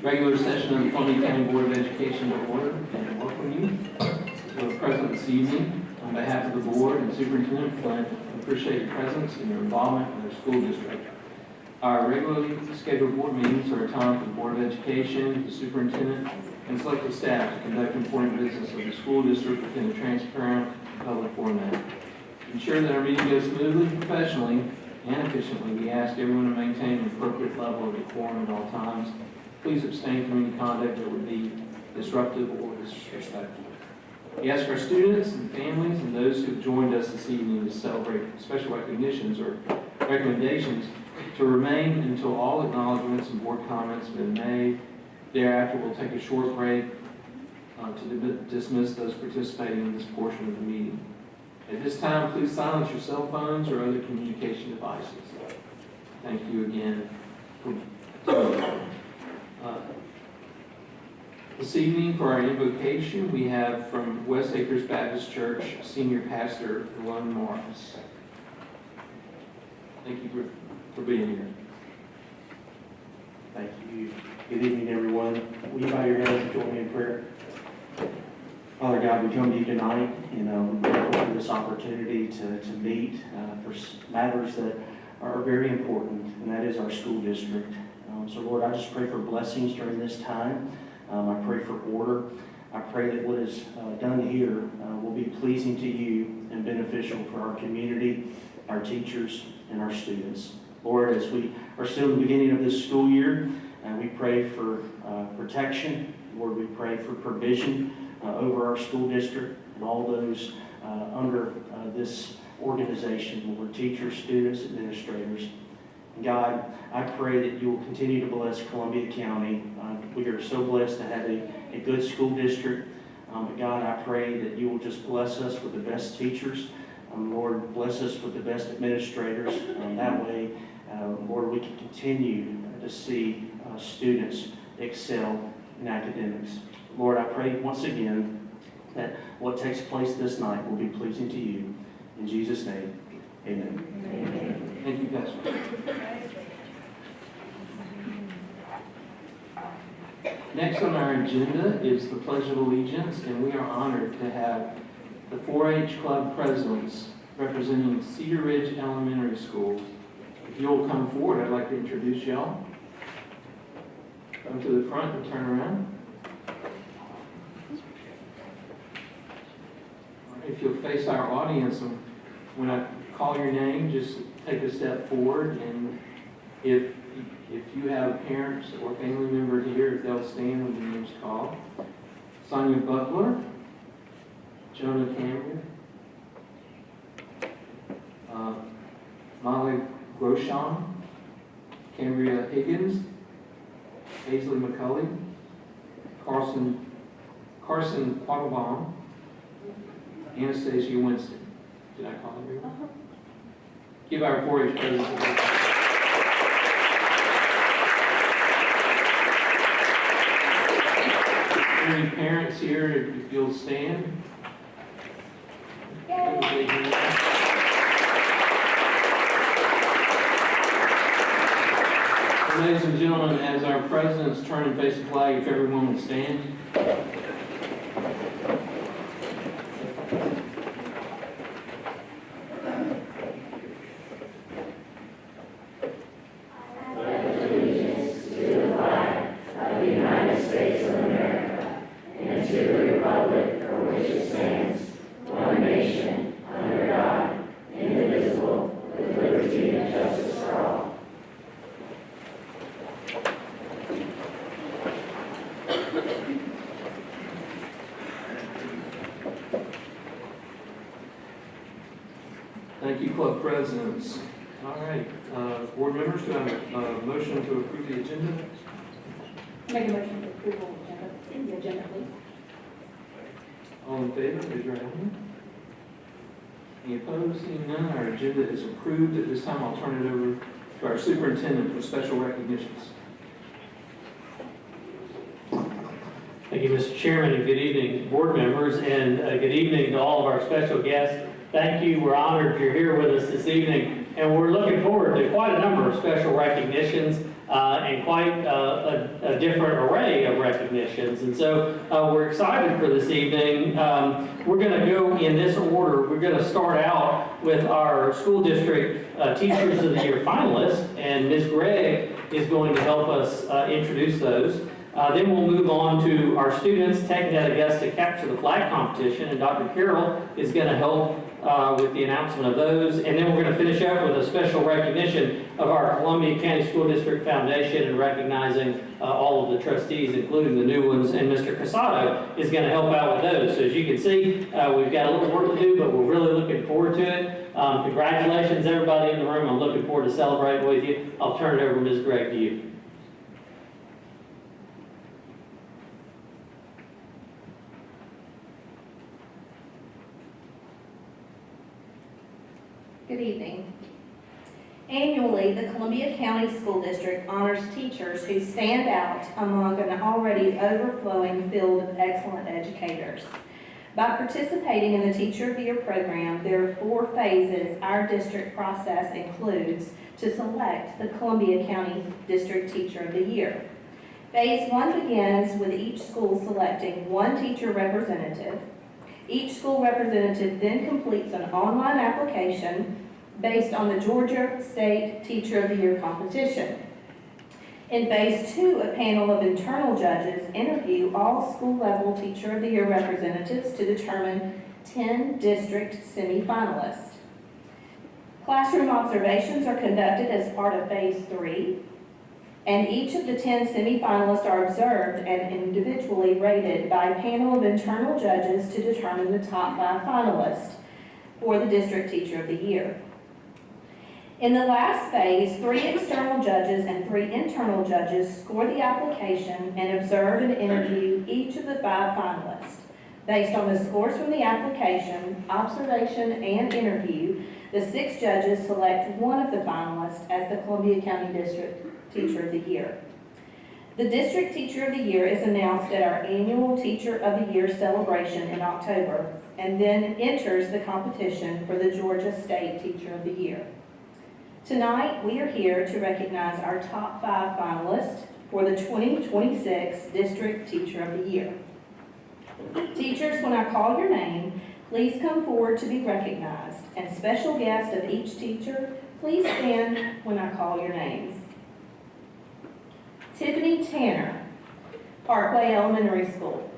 Regular session of the Columbia County Board of Education to order, and welcome you who are present this evening. On behalf of the board and Superintendent Flint, we appreciate your presence and your involvement in our school district. Our regularly scheduled board meetings are a time for the Board of Education, the superintendent, and selected staff to conduct important business of the school district within a transparent public format. To ensure that our meeting goes smoothly and professionally and efficiently, we ask everyone to maintain an appropriate level of decorum at all times. Please abstain from any conduct that would be disruptive or disrespectful. We ask our students and families and those who have joined us this evening to celebrate special recognitions or recommendations to remain until all acknowledgments and board comments have been made. Thereafter, we'll take a short break to dismiss those participating in this portion of the meeting. At this time, please silence your cell phones or other communication devices. Thank you again for this evening for our invocation, we have from West Acres Baptist Church, Senior Pastor Lon Morris. Thank you for being here. Thank you. Good evening, everyone. Will you bow your heads and join me in prayer? Father God, we come to you tonight, we're grateful for this opportunity to meet for matters that are very important, and that is our school district. So Lord, I just pray for blessings during this time. I pray for order. I pray that what is done here will be pleasing to you and beneficial for our community, our teachers, and our students. Lord, as we are still in the beginning of this school year, we pray for protection. Lord, we pray for provision over our school district and all those under this organization, Lord, teachers, students, administrators. God, I pray that you will continue to bless Columbia County. We are so blessed to have a good school district. But God, I pray that you will just bless us with the best teachers. Lord, bless us with the best administrators. That way, Lord, we can continue to see students excel in academics. Lord, I pray once again that what takes place this night will be pleasing to you. In Jesus' name, amen. Amen. Thank you, Pastor. Next on our agenda is the Pledge of Allegiance, and we are honored to have the 4-H Club presidents representing Cedar Ridge Elementary School. If you'll come forward, I'd like to introduce y'all. Come to the front and turn around. If you'll face our audience, and when I call your name, just take a step forward, and if you have parents or family member here, if they'll stand when your name's called. Sonia Butler, Jonah Cameron, Molly Groshon, Cambria Higgins, Paisley McCulley, Carson Quattlebaum, Anastasia Winston. Did I call you? Give our 4-H presidents a vote. Any parents here, if you'll stand. Ladies and gentlemen, as our presidents turn and face the flag, if everyone would stand. Thank you, club presidents. All right, board members, do I have a motion to approve the agenda? Make a motion to approve the agenda, please. All in favor, raise your hand. Any opposed? Seeing none, our agenda is approved. At this time, I'll turn it over to our superintendent for special recognitions. Thank you, Mr. Chairman, and good evening, board members, and good evening to all of our special guests. Thank you. We're honored you're here with us this evening, and we're looking forward to quite a number of special recognitions and quite a different array of recognitions. And so we're excited for this evening. We're going to go in this order. We're going to start out with our school district Teachers of the Year finalists, and Ms. Gregg is going to help us introduce those. Then we'll move on to our students taking that Augusta Capture the Flag competition, and Dr. Carroll is going to help with the announcement of those. And then we're going to finish up with a special recognition of our Columbia County School District Foundation and recognizing all of the trustees, including the new ones, and Mr. Casado is going to help out with those. So as you can see, we've got a little work to do, but we're really looking forward to it. Congratulations, everybody in the room. I'm looking forward to celebrating with you. I'll turn it over, Ms. Gregg, to you. Good evening. Annually, the Columbia County School District honors teachers who stand out among an already overflowing field of excellent educators. By participating in the Teacher of the Year program, there are 4 phases our district process includes to select the Columbia County District Teacher of the Year. Phase 1 begins with each school selecting 1 teacher representative. Each school representative then completes an online application based on the Georgia State Teacher of the Year competition. In Phase 2, a panel of internal judges interview all school-level Teacher of the Year representatives to determine 10 district semifinalists. Classroom observations are conducted as part of Phase 3, and each of the 10 semifinalists are observed and individually rated by a panel of internal judges to determine the top 5 finalists for the District Teacher of the Year. In the last phase, 3 external judges and 3 internal judges score the application and observe and interview each of the 5 finalists. Based on the scores from the application, observation, and interview, the 6 judges select one of the finalists as the Columbia County District Teacher of the Year. The District Teacher of the Year is announced at our annual Teacher of the Year celebration in October, and then enters the competition for the Georgia State Teacher of the Year. Tonight, we are here to recognize our top 5 finalists for the 2026 District Teacher of the Year. Teachers, when I call your name, please come forward to be recognized, and special guests of each teacher, please stand when I call your names. Tiffany Tanner, Parkway Elementary School.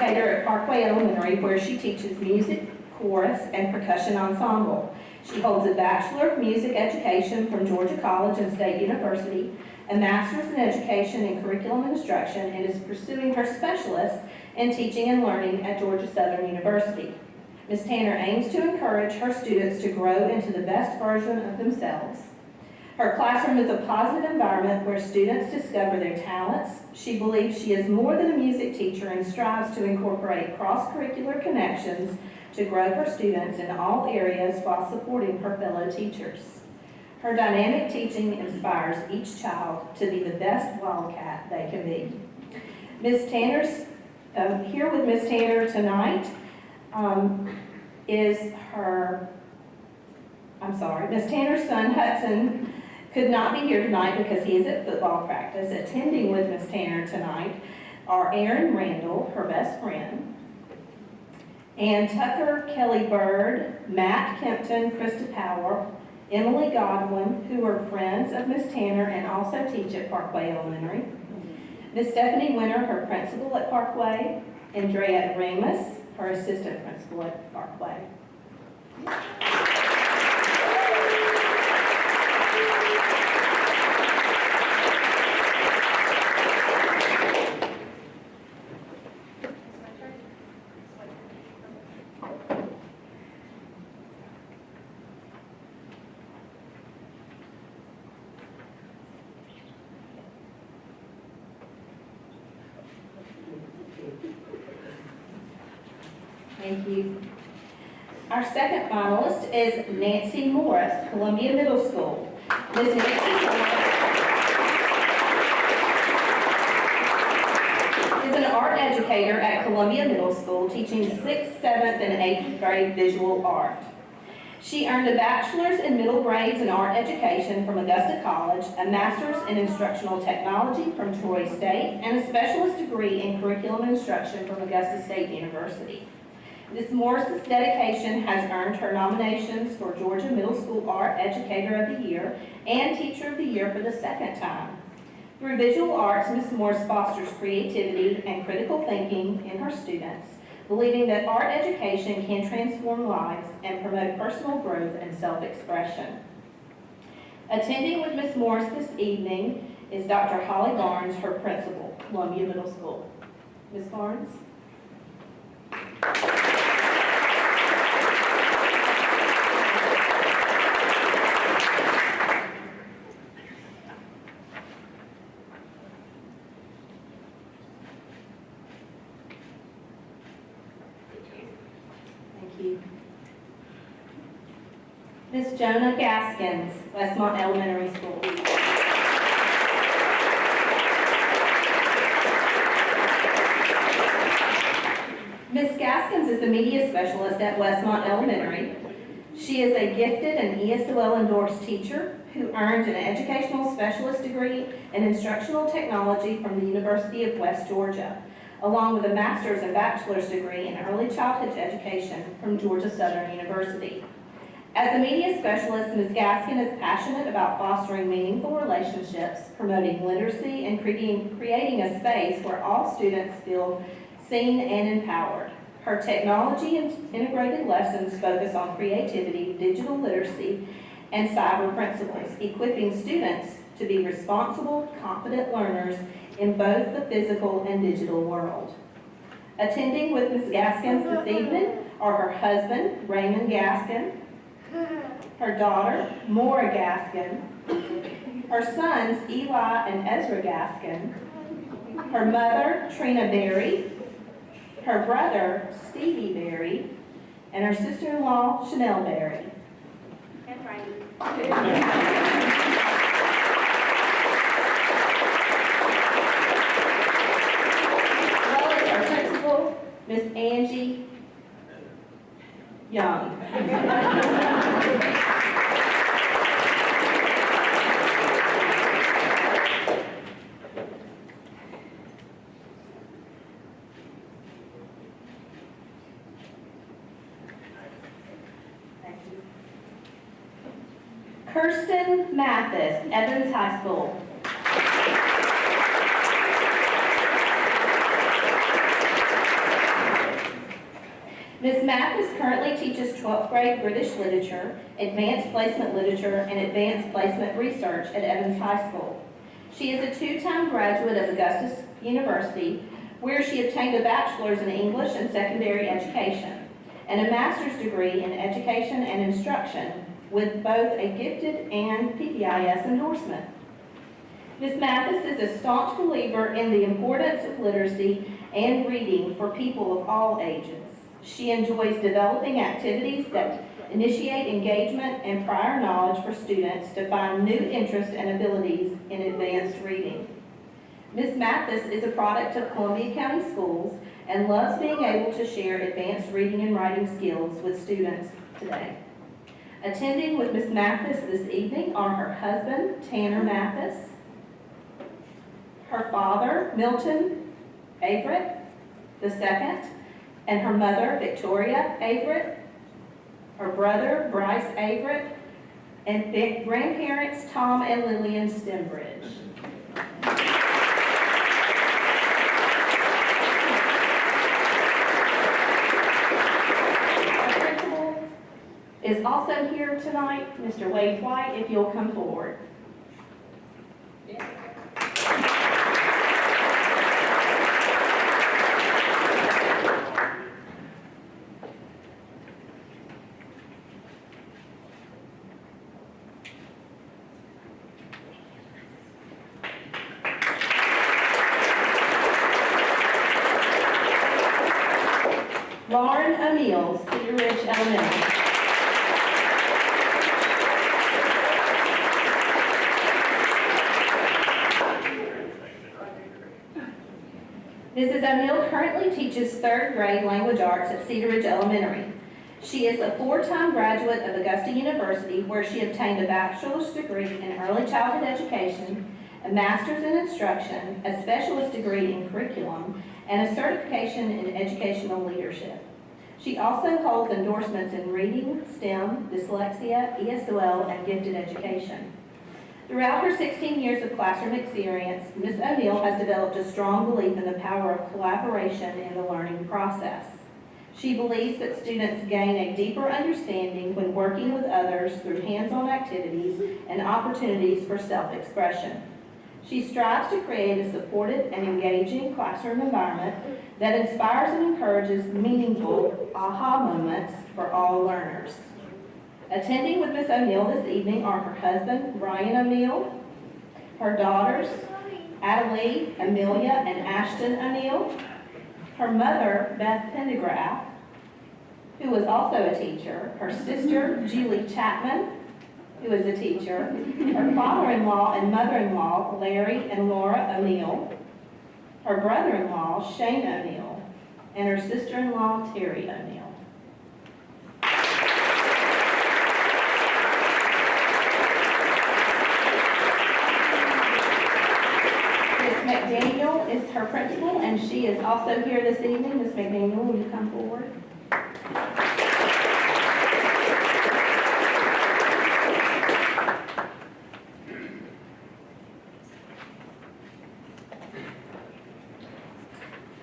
At Parkway Elementary, where she teaches music, chorus, and percussion ensemble. She holds a Bachelor of Music Education from Georgia College and State University, a Master's in Education in Curriculum Instruction, and is pursuing her specialist in teaching and learning at Georgia Southern University. Ms. Tanner aims to encourage her students to grow into the best version of themselves. Her classroom is a positive environment where students discover their talents. She believes she is more than a music teacher and strives to incorporate cross-curricular connections to grow her students in all areas while supporting her fellow teachers. Her dynamic teaching inspires each child to be the best Wildcat they can be. Ms. Tanner's here with Ms. Tanner tonight is Ms. Tanner's son Hudson could not be here tonight because he is at football practice. Attending with Ms. Tanner tonight are Aaron Randall, her best friend, and Tucker Kelly Bird, Matt Kempton, Krista Power, Emily Godwin, who are friends of Ms. Tanner and also teach at Parkway Elementary, Ms. Stephanie Winter, her principal at Parkway, Andrea Remus, her assistant principal at Parkway. Thank you. Our second finalist is Nancy Morris, Columbia Middle School. Ms. Nancy Morris is an art educator at Columbia Middle School, teaching 6th, 7th, and 8th grade visual art. She earned a bachelor's in middle grades in art education from Augusta College, a master's in instructional technology from Troy State, and a specialist degree in curriculum instruction from Augusta State University. Ms. Morris's dedication has earned her nominations for Georgia Middle School Art Educator of the Year and Teacher of the Year for the second time. Through visual arts, Ms. Morris fosters creativity and critical thinking in her students, believing that art education can transform lives and promote personal growth and self-expression. Attending with Ms. Morris this evening is Dr. Holly Barnes, her principal, Columbia Middle School. Ms. Barnes? Thank you. Ms. Jonah Gaskins, Westmont Elementary School. Ms. Gaskins is the media specialist at Westmont Elementary. She is a gifted and ESOL endorsed teacher who earned an educational specialist degree in instructional technology from the University of West Georgia, along with a master's and bachelor's degree in early childhood education from Georgia Southern University. As a media specialist, Ms. Gaskin is passionate about fostering meaningful relationships, promoting literacy, and creating a space where all students feel seen and empowered. Her technology and integrated lessons focus on creativity, digital literacy, and cyber principles, equipping students to be responsible, confident learners in both the physical and digital world. Attending with Ms. Gaskins this evening are her husband, Raymond Gaskin, her daughter, Maura Gaskin, her sons, Eli and Ezra Gaskin, her mother, Trina Berry, her brother, Stevie Berry, and her sister-in-law, Chanel Berry. And Frankie. Our principal, Miss Angie Young. Kirsten Mathis, Evans High School. Ms. Mathis currently teaches 12th grade British literature, advanced placement literature, and advanced placement research at Evans High School. She is a two-time graduate of Augusta University, where she obtained a bachelor's in English and secondary education, and a master's degree in education and instruction, with both a gifted and PBIS endorsement. Ms. Mathis is a staunch believer in the importance of literacy and reading for people of all ages. She enjoys developing activities that initiate engagement and prior knowledge for students to find new interests and abilities in advanced reading. Ms. Mathis is a product of Columbia County Schools and loves being able to share advanced reading and writing skills with students today. Attending with Ms. Mathis this evening are her husband, Tanner Mathis, her father, Milton Averett II, and her mother, Victoria Averett, her brother, Bryce Averett, and grandparents, Tom and Lillian Stembridge. Our principal is also here tonight, Mr. Wade White, if you'll come forward. Lauren O'Neill, Cedar Ridge Elementary. Mrs. O'Neill currently teaches 3rd grade language arts at Cedar Ridge Elementary. She is a 4-time graduate of Augusta University, where she obtained a bachelor's degree in early childhood education, a master's in instruction, a specialist degree in curriculum, and a certification in educational leadership. She also holds endorsements in reading, STEM, dyslexia, ESOL, and gifted education. Throughout her 16 years of classroom experience, Ms. O'Neill has developed a strong belief in the power of collaboration in the learning process. She believes that students gain a deeper understanding when working with others through hands-on activities and opportunities for self-expression. She strives to create a supportive and engaging classroom environment that inspires and encourages meaningful aha moments for all learners. Attending with Ms. O'Neill this evening are her husband, Brian O'Neill, her daughters, Adelie, Amelia, and Ashton O'Neill, her mother, Beth Pendergraft, who was also a teacher, her sister, Julie Chapman, who is a teacher, her father-in-law and mother-in-law, Larry and Laura O'Neill, her brother-in-law, Shane O'Neill, and her sister-in-law, Terry O'Neill. McDaniel is her principal, and she is also here this evening. Ms. McDaniel, will you come forward?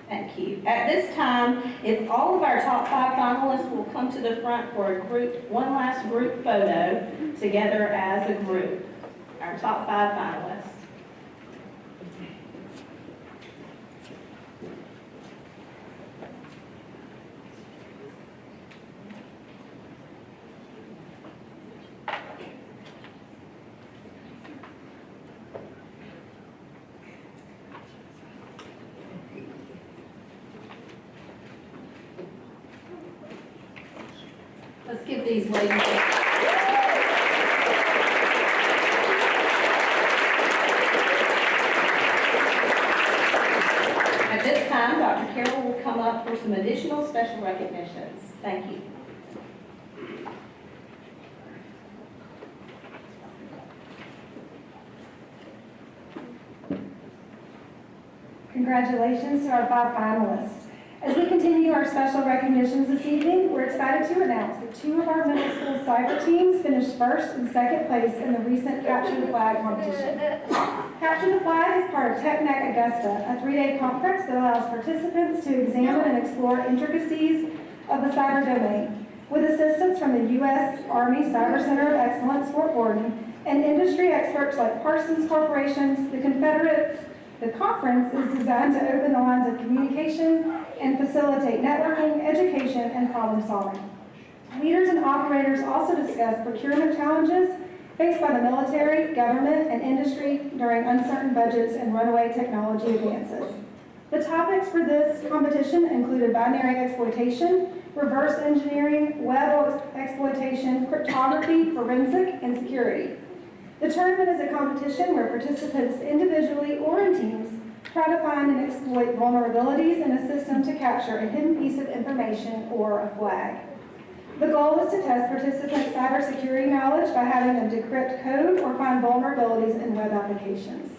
Thank you. At this time, if all of our top 5 finalists will come to the front for one last group photo together as a group. Our top 5 finalists. Let's give these ladies At this time, Dr. Carroll will come up for some additional special recognitions. Thank you. Congratulations to our 5 finalists. As we continue our special recognitions this evening, we're excited to announce that 2 of our middle school cyber teams finished 1st and 2nd place in the recent Capture the Flag competition. Capture the Flag is part of TechNet Augusta, a 3-day conference that allows participants to examine and explore intricacies of the cyber domain, with assistance from the U.S. Army Cyber Center of Excellence, Fort Gordon, and industry experts like Parsons Corporations, the Confederates. The conference is designed to open the lines of communication and facilitate networking, education, and problem solving. Leaders and operators also discuss procurement challenges faced by the military, government, and industry during uncertain budgets and runaway technology advances. The topics for this competition included binary exploitation, reverse engineering, web exploitation, cryptography, forensic, and security. The tournament is a competition where participants individually or in teams try to find and exploit vulnerabilities in a system to capture a hidden piece of information or a flag. The goal is to test participants' cybersecurity knowledge by having them decrypt code or find vulnerabilities in web applications.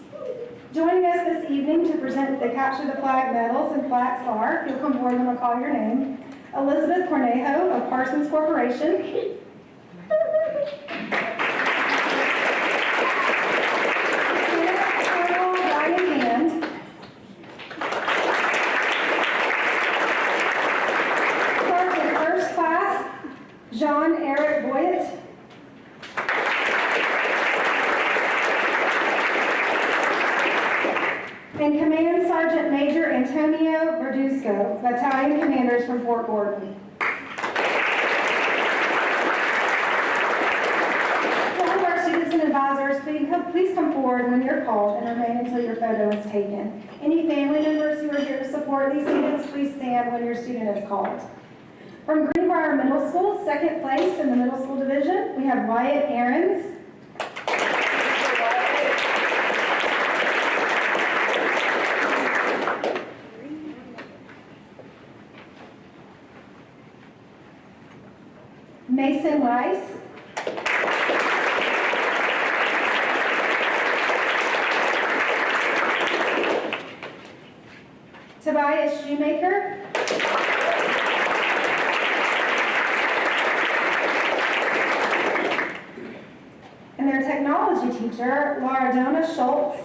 Joining us this evening to present the Capture the Flag medals and plaques are, if you'll come forward and I'll call your name, Elizabeth Cornejo of Parsons Corporation. John Eric Boyett. And Command Sergeant Major Antonio Verduzco, Battalion Commanders from Fort Gordon. All of our students and advisors, please come forward when you're called and remain until your photo is taken. Any family members who are here to support these students, please stand when your student is called. From Greenbrier Middle School, second place in the middle school division, we have Wyatt Aarons. Mason Rice. Tobias Shoemaker. And their technology teacher, Laura Donna Schultz.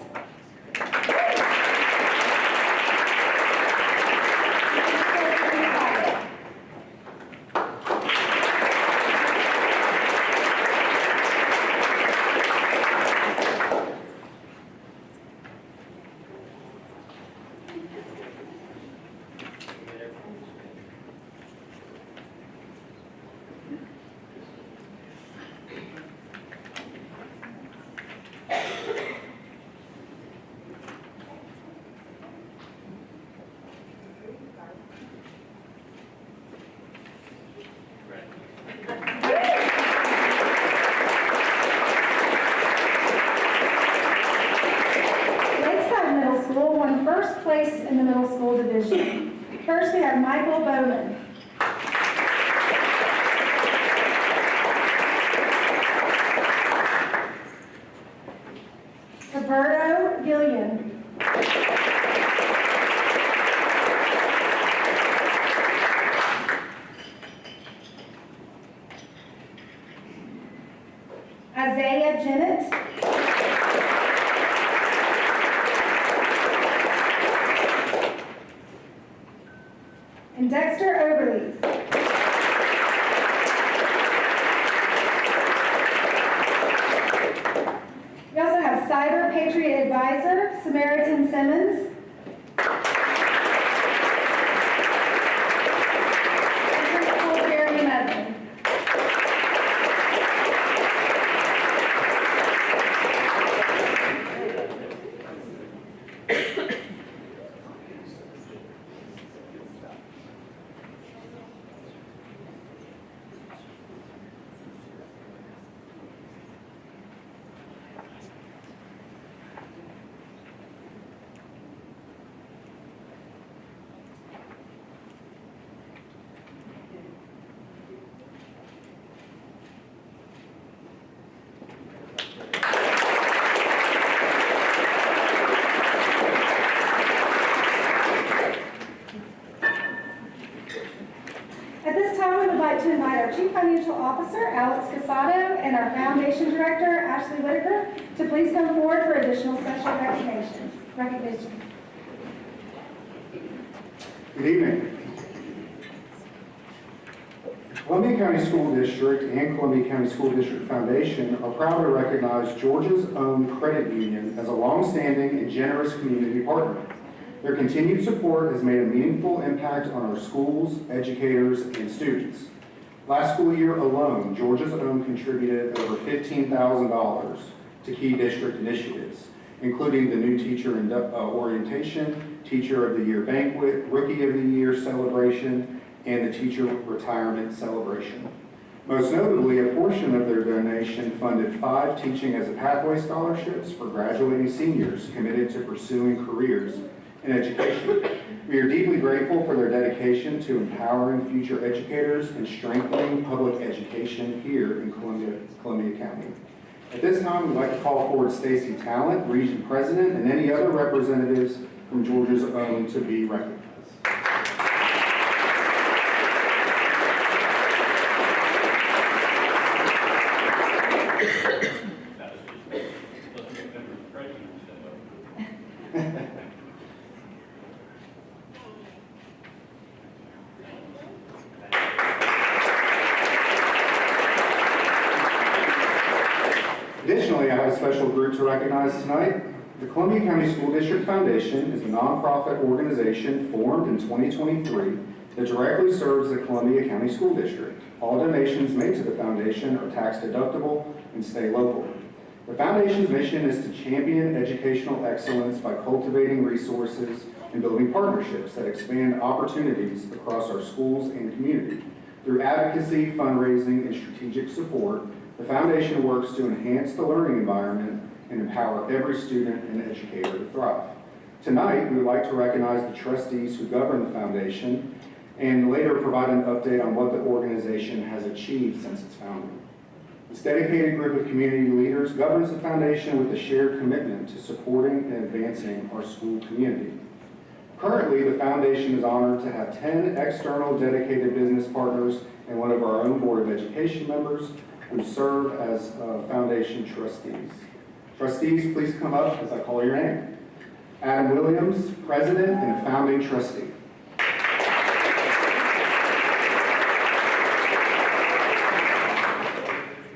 First place in the middle school division. First, we have Michael Bowman. Roberto Gillian. Isaiah Jennett. And Dexter Oberles. We also have Cyber Patriot Advisor, Samaritan Simmons. And Principal Jeremy Medlin. To invite our Chief Financial Officer, Alex Casado, and our Foundation Director, Ashley Whitaker, to please come forward for additional special recognitions. Good evening. Columbia County School District and Columbia County School District Foundation are proud to recognize Georgia's own credit union as a long-standing and generous community partner. Their continued support has made a meaningful impact on our schools, educators, and students. Last school year alone, Georgia's Own contributed over $15,000 to key district initiatives, including the new teacher orientation, Teacher of the Year banquet, Rookie of the Year celebration, and the teacher retirement celebration. Most notably, a portion of their donation funded 5 Teaching as a Pathway scholarships for graduating seniors committed to pursuing careers in education. We are deeply grateful for their dedication to empowering future educators and strengthening public education here in Columbia County. At this time, we'd like to call forward Stacy Talent, Region President, and any other representatives from Georgia's Own to be recognized. Additionally, I have a special group to recognize tonight. The Columbia County School District Foundation is a nonprofit organization formed in 2023 that directly serves the Columbia County School District. All donations made to the foundation are tax deductible and stay local. The foundation's mission is to champion educational excellence by cultivating resources and building partnerships that expand opportunities across our schools and community. Through advocacy, fundraising, and strategic support, the foundation works to enhance the learning environment and empower every student and educator to thrive. Tonight, we would like to recognize the trustees who govern the foundation and later provide an update on what the organization has achieved since its founding. This dedicated group of community leaders governs the foundation with a shared commitment to supporting and advancing our school community. Currently, the foundation is honored to have 10 external dedicated business partners and one of our own Board of Education members who serve as foundation trustees. Trustees, please come up as I call your name. Adam Williams, President and Founding Trustee.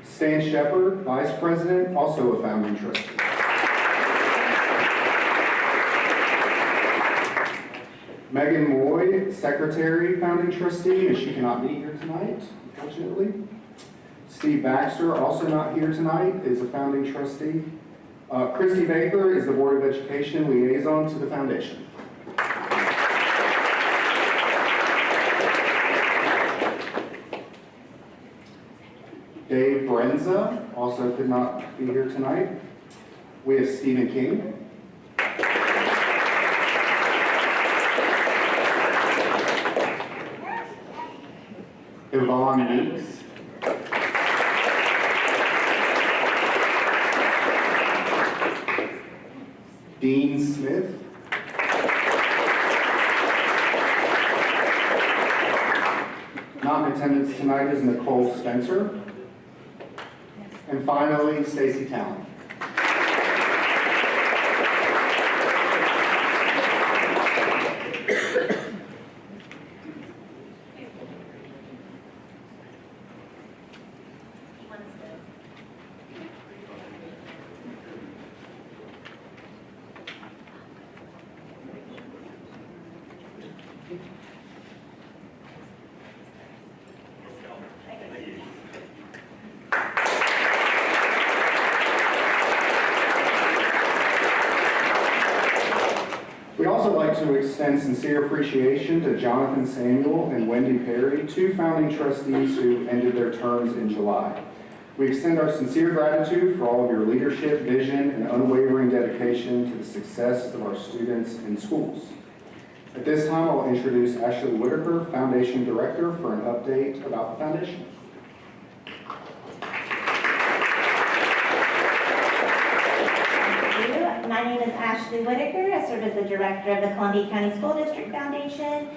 Stan Shepard, Vice President, also a Founding Trustee. Megan Moy, Secretary, Founding Trustee, and she cannot be here tonight, unfortunately. Steve Baxter, also not here tonight, is a Founding Trustee. Christy Baker is the Board of Education Liaison to the Foundation. Dave Brenza also could not be here tonight. We have Stephen King. Yvonne Meeks. Dean Smith. Not in attendance tonight is Nicole Spencer. And finally, Stacy Talon. We'd also like to extend sincere appreciation to Jonathan Samuel and Wendy Perry, two founding trustees who ended their terms in July. We extend our sincere gratitude for all of your leadership, vision, and unwavering dedication to the success of our students and schools. At this time, I'll introduce Ashley Whitaker, Foundation Director, for an update about the foundation. My name is Ashley Whitaker. I serve as the Director of the Columbia County School District Foundation.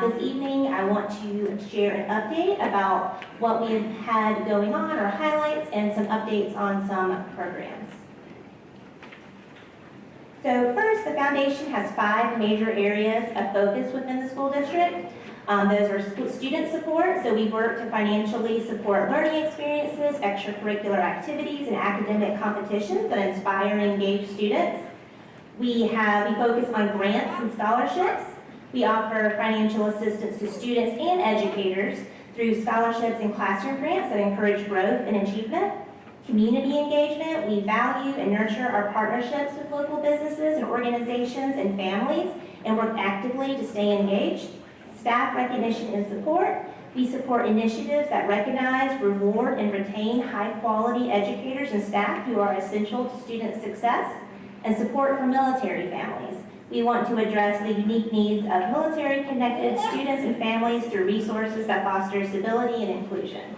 This evening, I want to share an update about what we have had going on, or highlights, and some updates on some programs. So first, the foundation has 5 major areas of focus within the school district. Those are student support, so we work to financially support learning experiences, extracurricular activities, and academic competitions that inspire and engage students. We focus on grants and scholarships. We offer financial assistance to students and educators through scholarships and classroom grants that encourage growth and achievement. Community engagement, we value and nurture our partnerships with local businesses and organizations and families and work actively to stay engaged. Staff recognition and support. We support initiatives that recognize, reward, and retain high-quality educators and staff who are essential to student success, and support for military families. We want to address the unique needs of military-connected students and families through resources that foster stability and inclusion.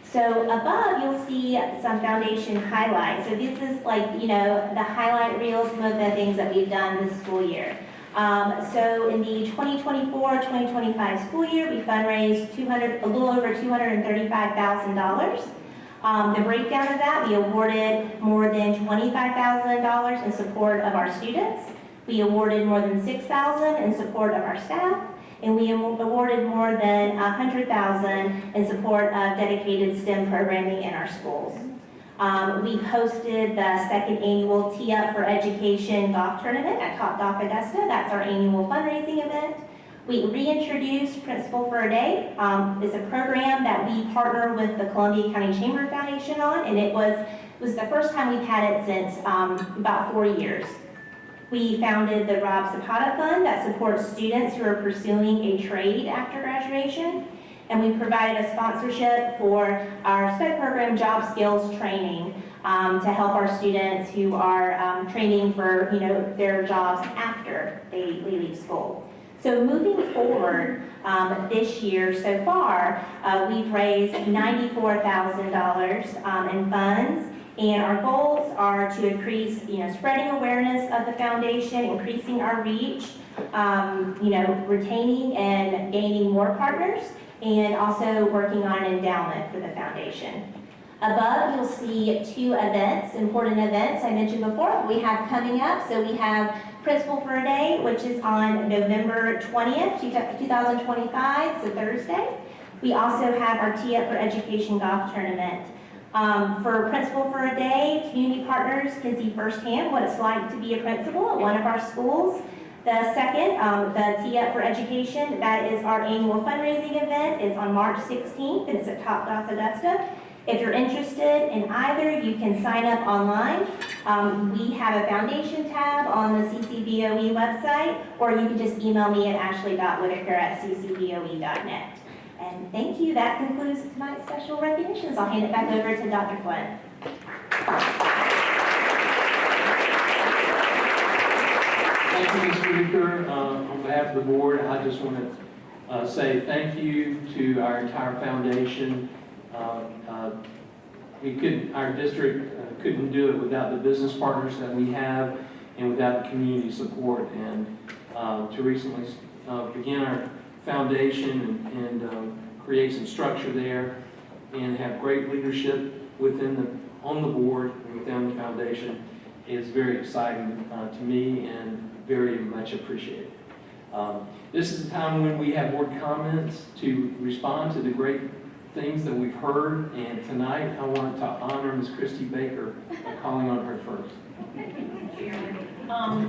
So above, you'll see some foundation highlights. So this is like, the highlight reels, some of the things that we've done this school year. So in the 2024-2025 school year, we fundraised a little over $235,000. The breakdown of that, we awarded more than $25,000 in support of our students. We awarded more than $6,000 in support of our staff, and we awarded more than $100,000 in support of dedicated STEM programming in our schools. We hosted the 2nd annual Tee Up for Education golf tournament at Top Golf Augusta. That's our annual fundraising event. We reintroduced Principal for a Day. It's a program that we partner with the Columbia County Chamber Foundation on, and it was the first time we've had it since about 4 years. We founded the Rob Zapata Fund that supports students who are pursuing a trade after graduation. And we provided a sponsorship for our SPED program, Job Skills Training, to help our students who are training for their jobs after they leave school. So moving forward, this year so far, we've raised $94,000 in funds, and our goals are to increase, spreading awareness of the foundation, increasing our reach, retaining and gaining more partners, and also working on an endowment for the foundation. Above, you'll see 2 events, important events I mentioned before we have coming up. So we have Principal for a Day, which is on November 20th, 2025, so Thursday. We also have our Tee Up for Education golf tournament. For Principal for a Day, community partners can see firsthand what it's like to be a principal at one of our schools. The second, the Tee Up for Education, that is our annual fundraising event, is on March 16th, and it's at Top Golf Augusta. If you're interested in either, you can sign up online. We have a foundation tab on the CCBOE website, or you can just email me at ashley.whitaker@ccboe.net. And thank you. That concludes tonight's special recognitions. I'll hand it back over to Dr. Flynn. Thank you, Ms. Whitaker. On behalf of the board, I just want to say thank you to our entire foundation. Our district couldn't do it without the business partners that we have and without the community support. And to recently begin our foundation and create some structure there and have great leadership on the board and within the foundation is very exciting to me and very much appreciated. This is a time when we have board comments to respond to the great things that we've heard, and tonight I wanted to honor Ms. Christy Baker by calling on her first.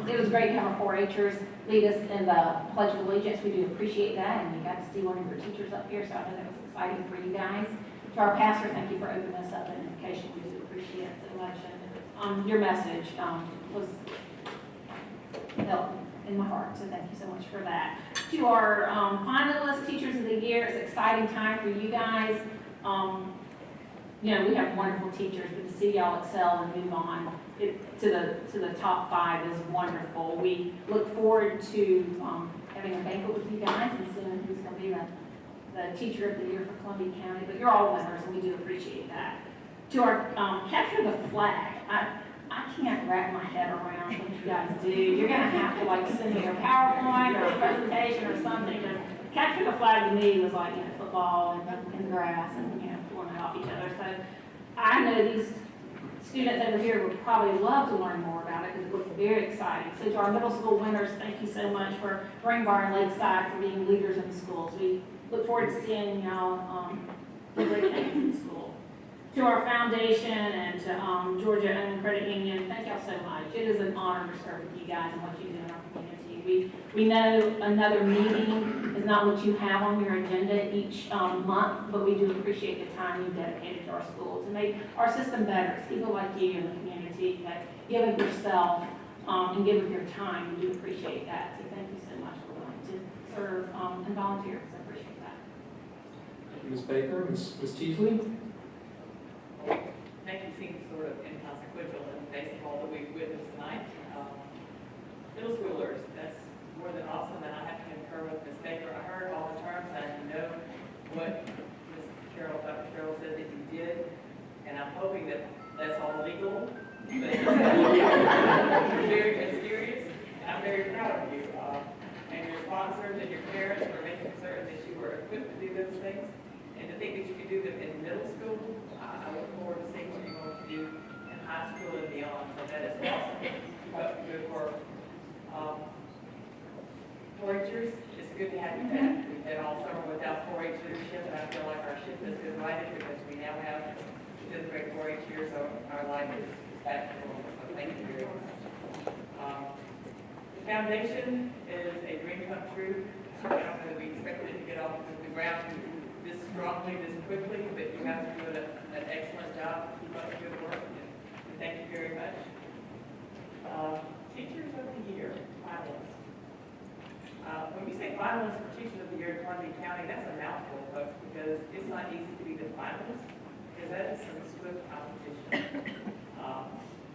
It was great to have our 4-Hers lead us in the Pledge of Allegiance. We do appreciate that, and you got to see one of your teachers up here, so I know that was exciting for you guys. To our pastor, thank you for opening us up in education. We do appreciate it so much. And your message was helped in my heart, so thank you so much for that. To our finalists, Teachers of the Year, it's an exciting time for you guys. We have wonderful teachers, but to see y'all excel and move on to the top 5 is wonderful. We look forward to having a banquet with you guys and seeing who's going to be the Teacher of the Year for Columbia County. But you're all winners, and we do appreciate that. To our Capture the Flag, I can't wrap my head around what you guys do. You're going to have to send me a PowerPoint or a presentation or something. Capture the Flag to me was like football and grass and throwing it off each other. So I know these students over here would probably love to learn more about it because it looks very exciting. So to our middle school winners, thank you so much for Green Bar and Lakeside for being leaders in the schools. We look forward to seeing y'all do great things in the school. To our foundation and to Georgia Owned Credit Union, thank y'all so much. It is an honor to serve with you guys and what you do in our community. We know another meeting is not what you have on your agenda each month, but we do appreciate the time you've dedicated to our schools and make our system better. It's people like you in the community that give of yourself and give of your time. We do appreciate that. So thank you so much for willing to serve and volunteer, because I appreciate that. Thank you, Ms. Baker. Ms. Teasley? Thank you. Seems sort of inconsequential in the face of all that we've witnessed tonight. Middle schoolers, that's more than awesome, and I have to concur with Ms. Baker. I heard all the terms, and I know what Dr. Carroll said that you did, and I'm hoping that that's all legal. But you're very mysterious, and I'm very proud of you. And your sponsors and your parents for making certain that you were equipped to do those things, and to think that you could do them in middle school. I look forward to seeing what you're going to do in high school and beyond. So that is awesome. Keep up the good work. 4-Hers, it's good to have you back. We've been all summer without 4-H leadership, and I feel like our ship has been righted because we now have 5th grade 4-H years, so our life is back to normal. So thank you very much. The foundation is a dream come true. I don't know that we expected it to get off the ground this strongly, this quickly, but you have to do an excellent job. Keep up the good work, and thank you very much. Teachers of the Year. finalist for Teacher of the Year in Columbia County, that's a mouthful, folks, because it's not easy to be the finalist, because that is some swift competition.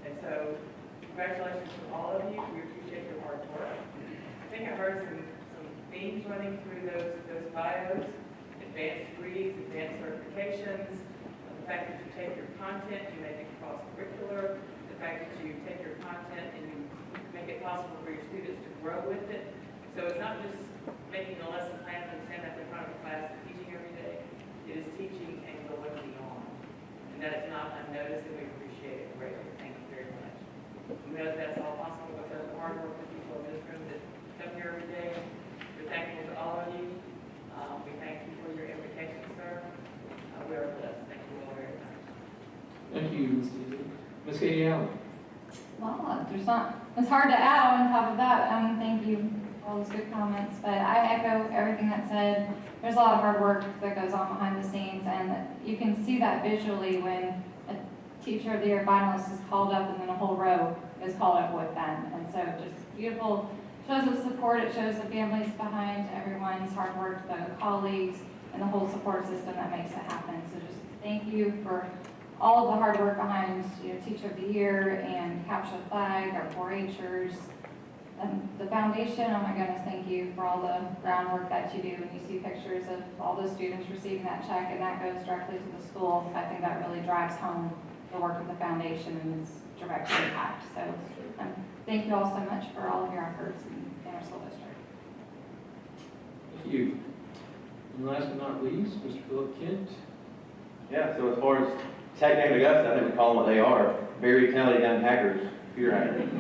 And so, congratulations to all of you. We appreciate your hard work. I think I heard some themes running through those bios: advanced degrees, advanced certifications, the fact that you take your content, you make it cross-curricular, the fact that you take your content and you make it possible for your students to grow with it. So it's not just making a lesson plan and stand up in front of a class and teaching every day. It is teaching and going beyond. And that is not unnoticed, and we appreciate it greatly. Thank you very much. We know that's all possible because of the hard work of people in this room that come here every day. We're thankful to all of you. We thank you for your invitation, sir. We are blessed. Thank you all very much. Thank you, Ms. Easley. Ms. Katie Allen. Well, it's hard to add on top of that. Thank you for all those good comments, but I echo everything that said. There's a lot of hard work that goes on behind the scenes, and you can see that visually when a Teacher of the Year finalist is called up and then a whole row is called up with them. And so just beautiful, shows of support. It shows the families behind everyone's hard work, the colleagues, and the whole support system that makes it happen. So just thank you for all of the hard work behind Teacher of the Year and Capture the Flag, our 4-H'ers, and the foundation. Oh my goodness, thank you for all the groundwork that you do. When you see pictures of all the students receiving that check and that goes directly to the school, I think that really drives home the work of the foundation and its direct impact. So thank you all so much for all of your efforts in our school district. Thank you. And last but not least, Mr. Philip Kent. Yeah, so as far as tech name Augusta, I think we call them what they are: very talented young hackers, computer hackers.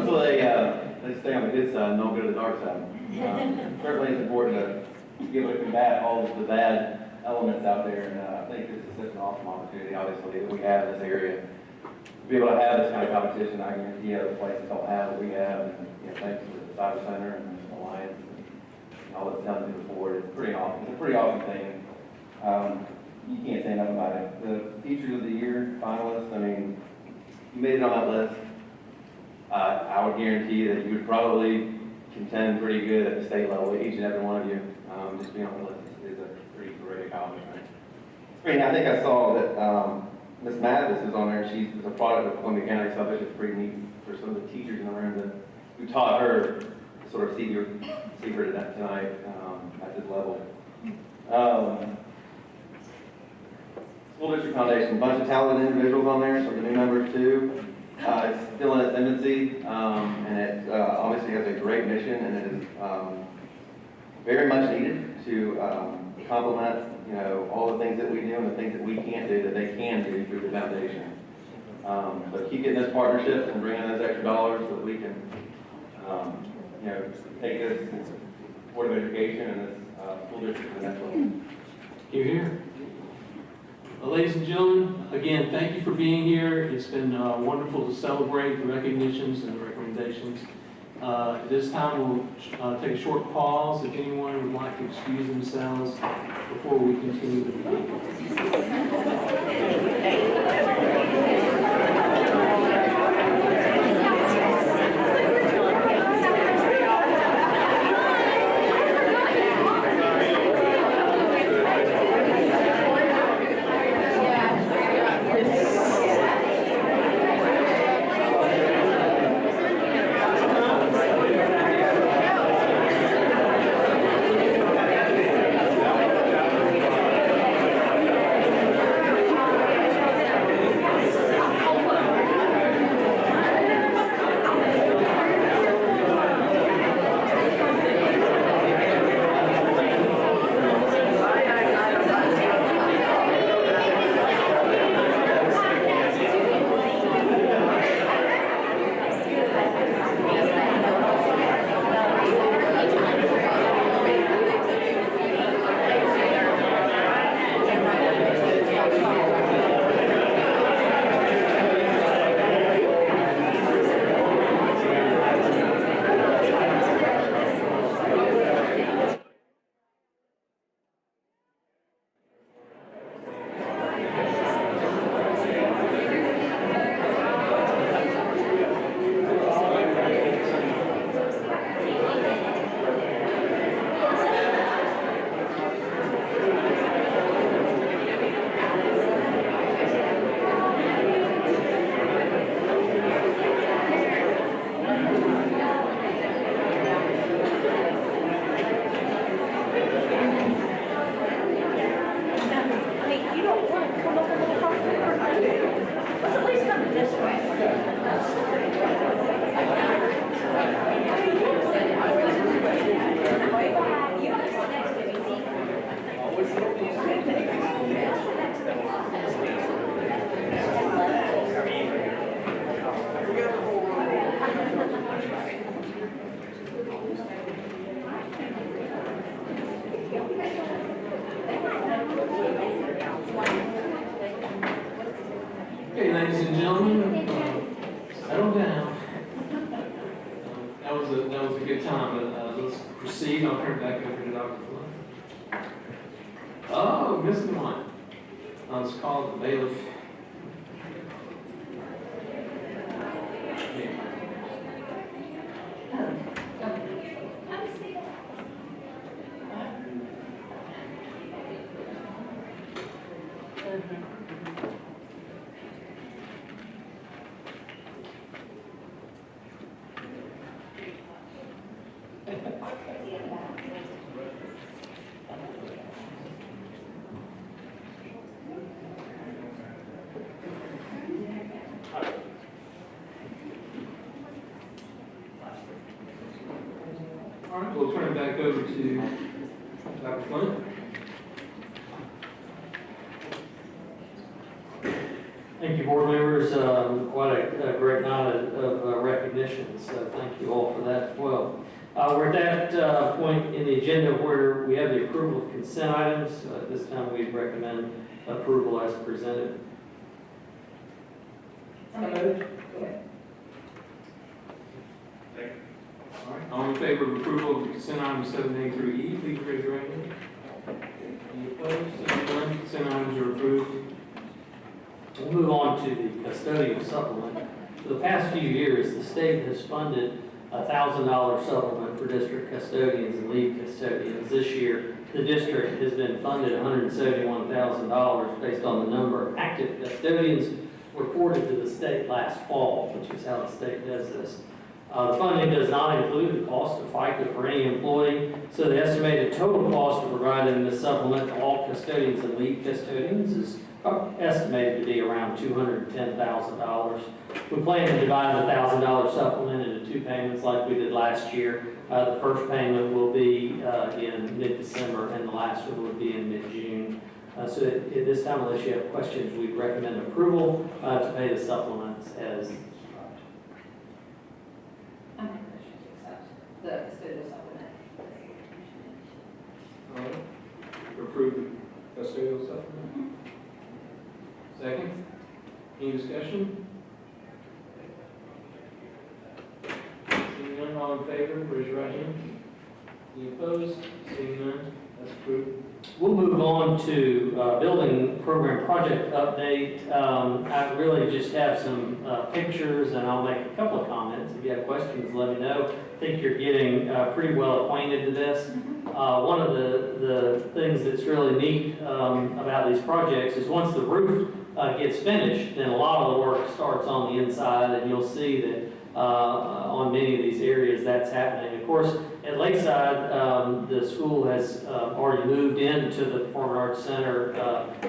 So they stay on the good side and don't go to the dark side. Certainly it's important to be able to combat all of the bad elements out there, and I think this is such an awesome opportunity, obviously, that we have in this area. To be able to have this kind of competition, I guarantee other places don't have what we have, and thanks to the Cyber Center and the Alliance and all that's done to the board. It's pretty awesome. It's a pretty awesome thing. You can't say enough about it. The Teachers of the Year finalists, I mean, you made it on that list. I would guarantee that you would probably contend pretty good at the state level, each and every one of you. Just being on the list is a pretty great accomplishment. I think I saw that Ms. Mathis is on there. She's a product of Columbia County, so I think it's pretty neat for some of the teachers in the room who taught her to sort of see her tonight at this level. School District Foundation, a bunch of talented individuals on there, some of the new members too. It's still in its infancy, and it obviously has a great mission, and it is very much needed to complement, all the things that we do and the things that we can't do that they can do through the foundation. So keep getting those partnerships and bringing those extra dollars so that we can, take this Board of Education and this school district to the next level. You're here. Well, ladies and gentlemen, again, thank you for being here. It's been wonderful to celebrate the recognitions and the recommendations. At this time, we'll take a short pause if anyone would like to excuse themselves before we continue the meeting. proceed, I'll turn it back over to Dr. Flynn. Oh, missing one. Let's call the bailiff. All right, we'll turn it back over to Dr. Flynn. Thank you, board members. Quite a great night of recognition, so thank you all for that as well. We're at that point in the agenda where we have the approval of consent items. This time we recommend approval as presented. All right, all in favor of approval of consent items 7A through E, please raise your right hand. Any opposed? Seeing none, consent items are approved. We'll move on to the custodial supplement. For the past few years, the state has funded a $1,000 supplement for district custodians and lead custodians. This year, the district has been funded $171,000 based on the number of active custodians reported to the state last fall, which is how the state does this. The funding does not include the cost of FICA for any employee, so the estimated total cost of providing this supplement to all custodians and lead custodians is estimated to be around $210,000. We plan to divide the $1,000 supplement into two payments like we did last year. The first payment will be in mid-December, and the last one will be in mid-June. So at this time, unless you have questions, we recommend approval to pay the supplements as The custodial supplement. All right, approve the custodial supplement. Second, any discussion? Seeing none, all in favor, raise your right hand. Any opposed? Seeing none, that's approved. We'll move on to building program project update. I really just have some pictures, and I'll make a couple of comments. If you have questions, let me know. I think you're getting pretty well acquainted to this. One of the things that's really neat about these projects is once the roof gets finished, then a lot of the work starts on the inside, and you'll see that on many of these areas that's happening. Of course, at Lakeside, the school has already moved into the Performing Arts Center,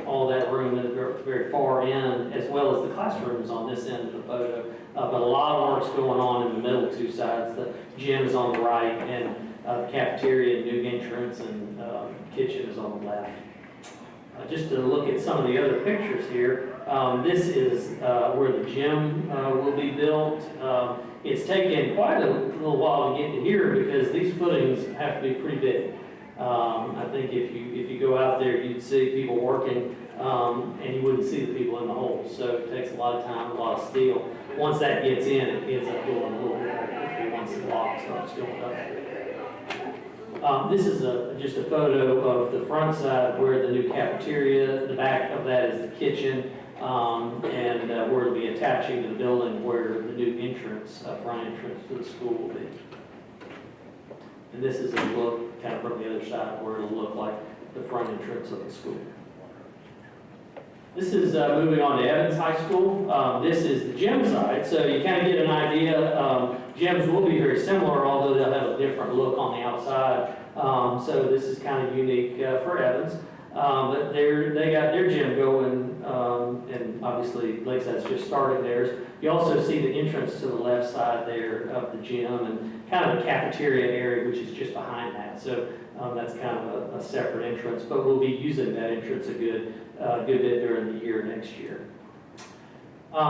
all that room is very, very far in, as well as the classrooms on this end of the photo. But a lot of work's going on in the middle two sides. The gym is on the right, and the cafeteria and new entrance and kitchen is on the left. Just to look at some of the other pictures here, this is where the gym will be built. It's taken quite a little while to get to here because these footings have to be pretty big. I think if you go out there, you'd see people working, and you wouldn't see the people in the holes. So it takes a lot of time, a lot of steel. Once that gets in, it ends up going a little bit more quickly once the block starts going up. This is just a photo of the front side where the new cafeteria, the back of that is the kitchen, and where it'll be attaching to the building where the new entrance, front entrance to the school will be. And this is a look kind of from the other side where it'll look like the front entrance of the school. This is moving on to Evans High School. This is the gym side, so you kind of get an idea. Gyms will be very similar, although they'll have a different look on the outside. So this is kind of unique for Evans. But they got their gym going, and obviously Lakeside's just starting theirs. You also see the entrance to the left side there of the gym and kind of the cafeteria area, which is just behind that. So that's kind of a separate entrance, but we'll be using that entrance a good bit during the year next year.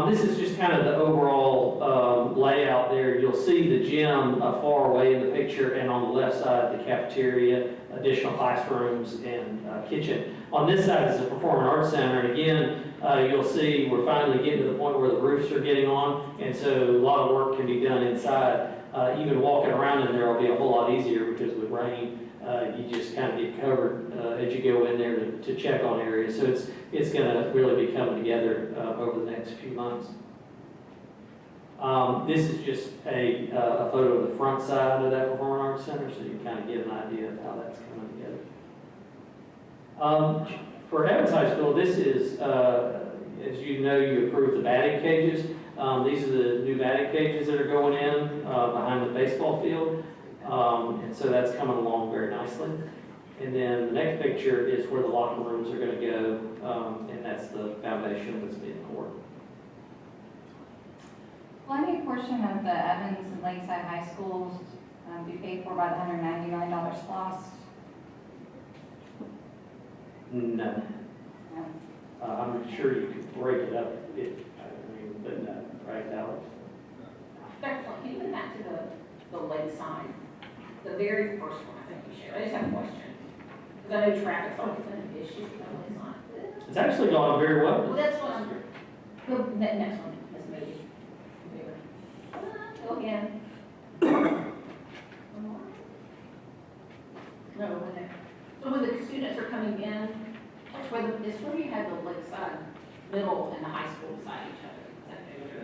This is just kind of the overall layout there. You'll see the gym far away in the picture, and on the left side, the cafeteria, additional classrooms, and kitchen. On this side is the Performing Arts Center, and again, you'll see we're finally getting to the point where the roofs are getting on, and so a lot of work can be done inside. Even walking around in there will be a whole lot easier because with rain, you just kind of get covered as you go in there to check on areas. So it's going to really be coming together over the next few months. This is just a photo of the front side of that Performing Arts Center, so you kind of get an idea of how that's coming together. For Evans High School, this is, as you know, you approved the batting cages. These are the new batting cages that are going in behind the baseball field. And so that's coming along very nicely. And then the next picture is where the locker rooms are going to go, and that's the foundation that's being poured. Will any portion of the Evans and Lakeside High Schools be paid for by the $199 SPOS? No. No. I'm sure you could break it up, but no, right, Alex? Excellent. Can you put that to the lakeside? The very first one, I think you should. I just have a question. Because I know traffic's always been an issue with the lakeside. It's actually gone very well. Well, that's what I'm, the next one is maybe. Go again. No, so when the students are coming in, it's where you have the lakeside middle and the high school beside each other.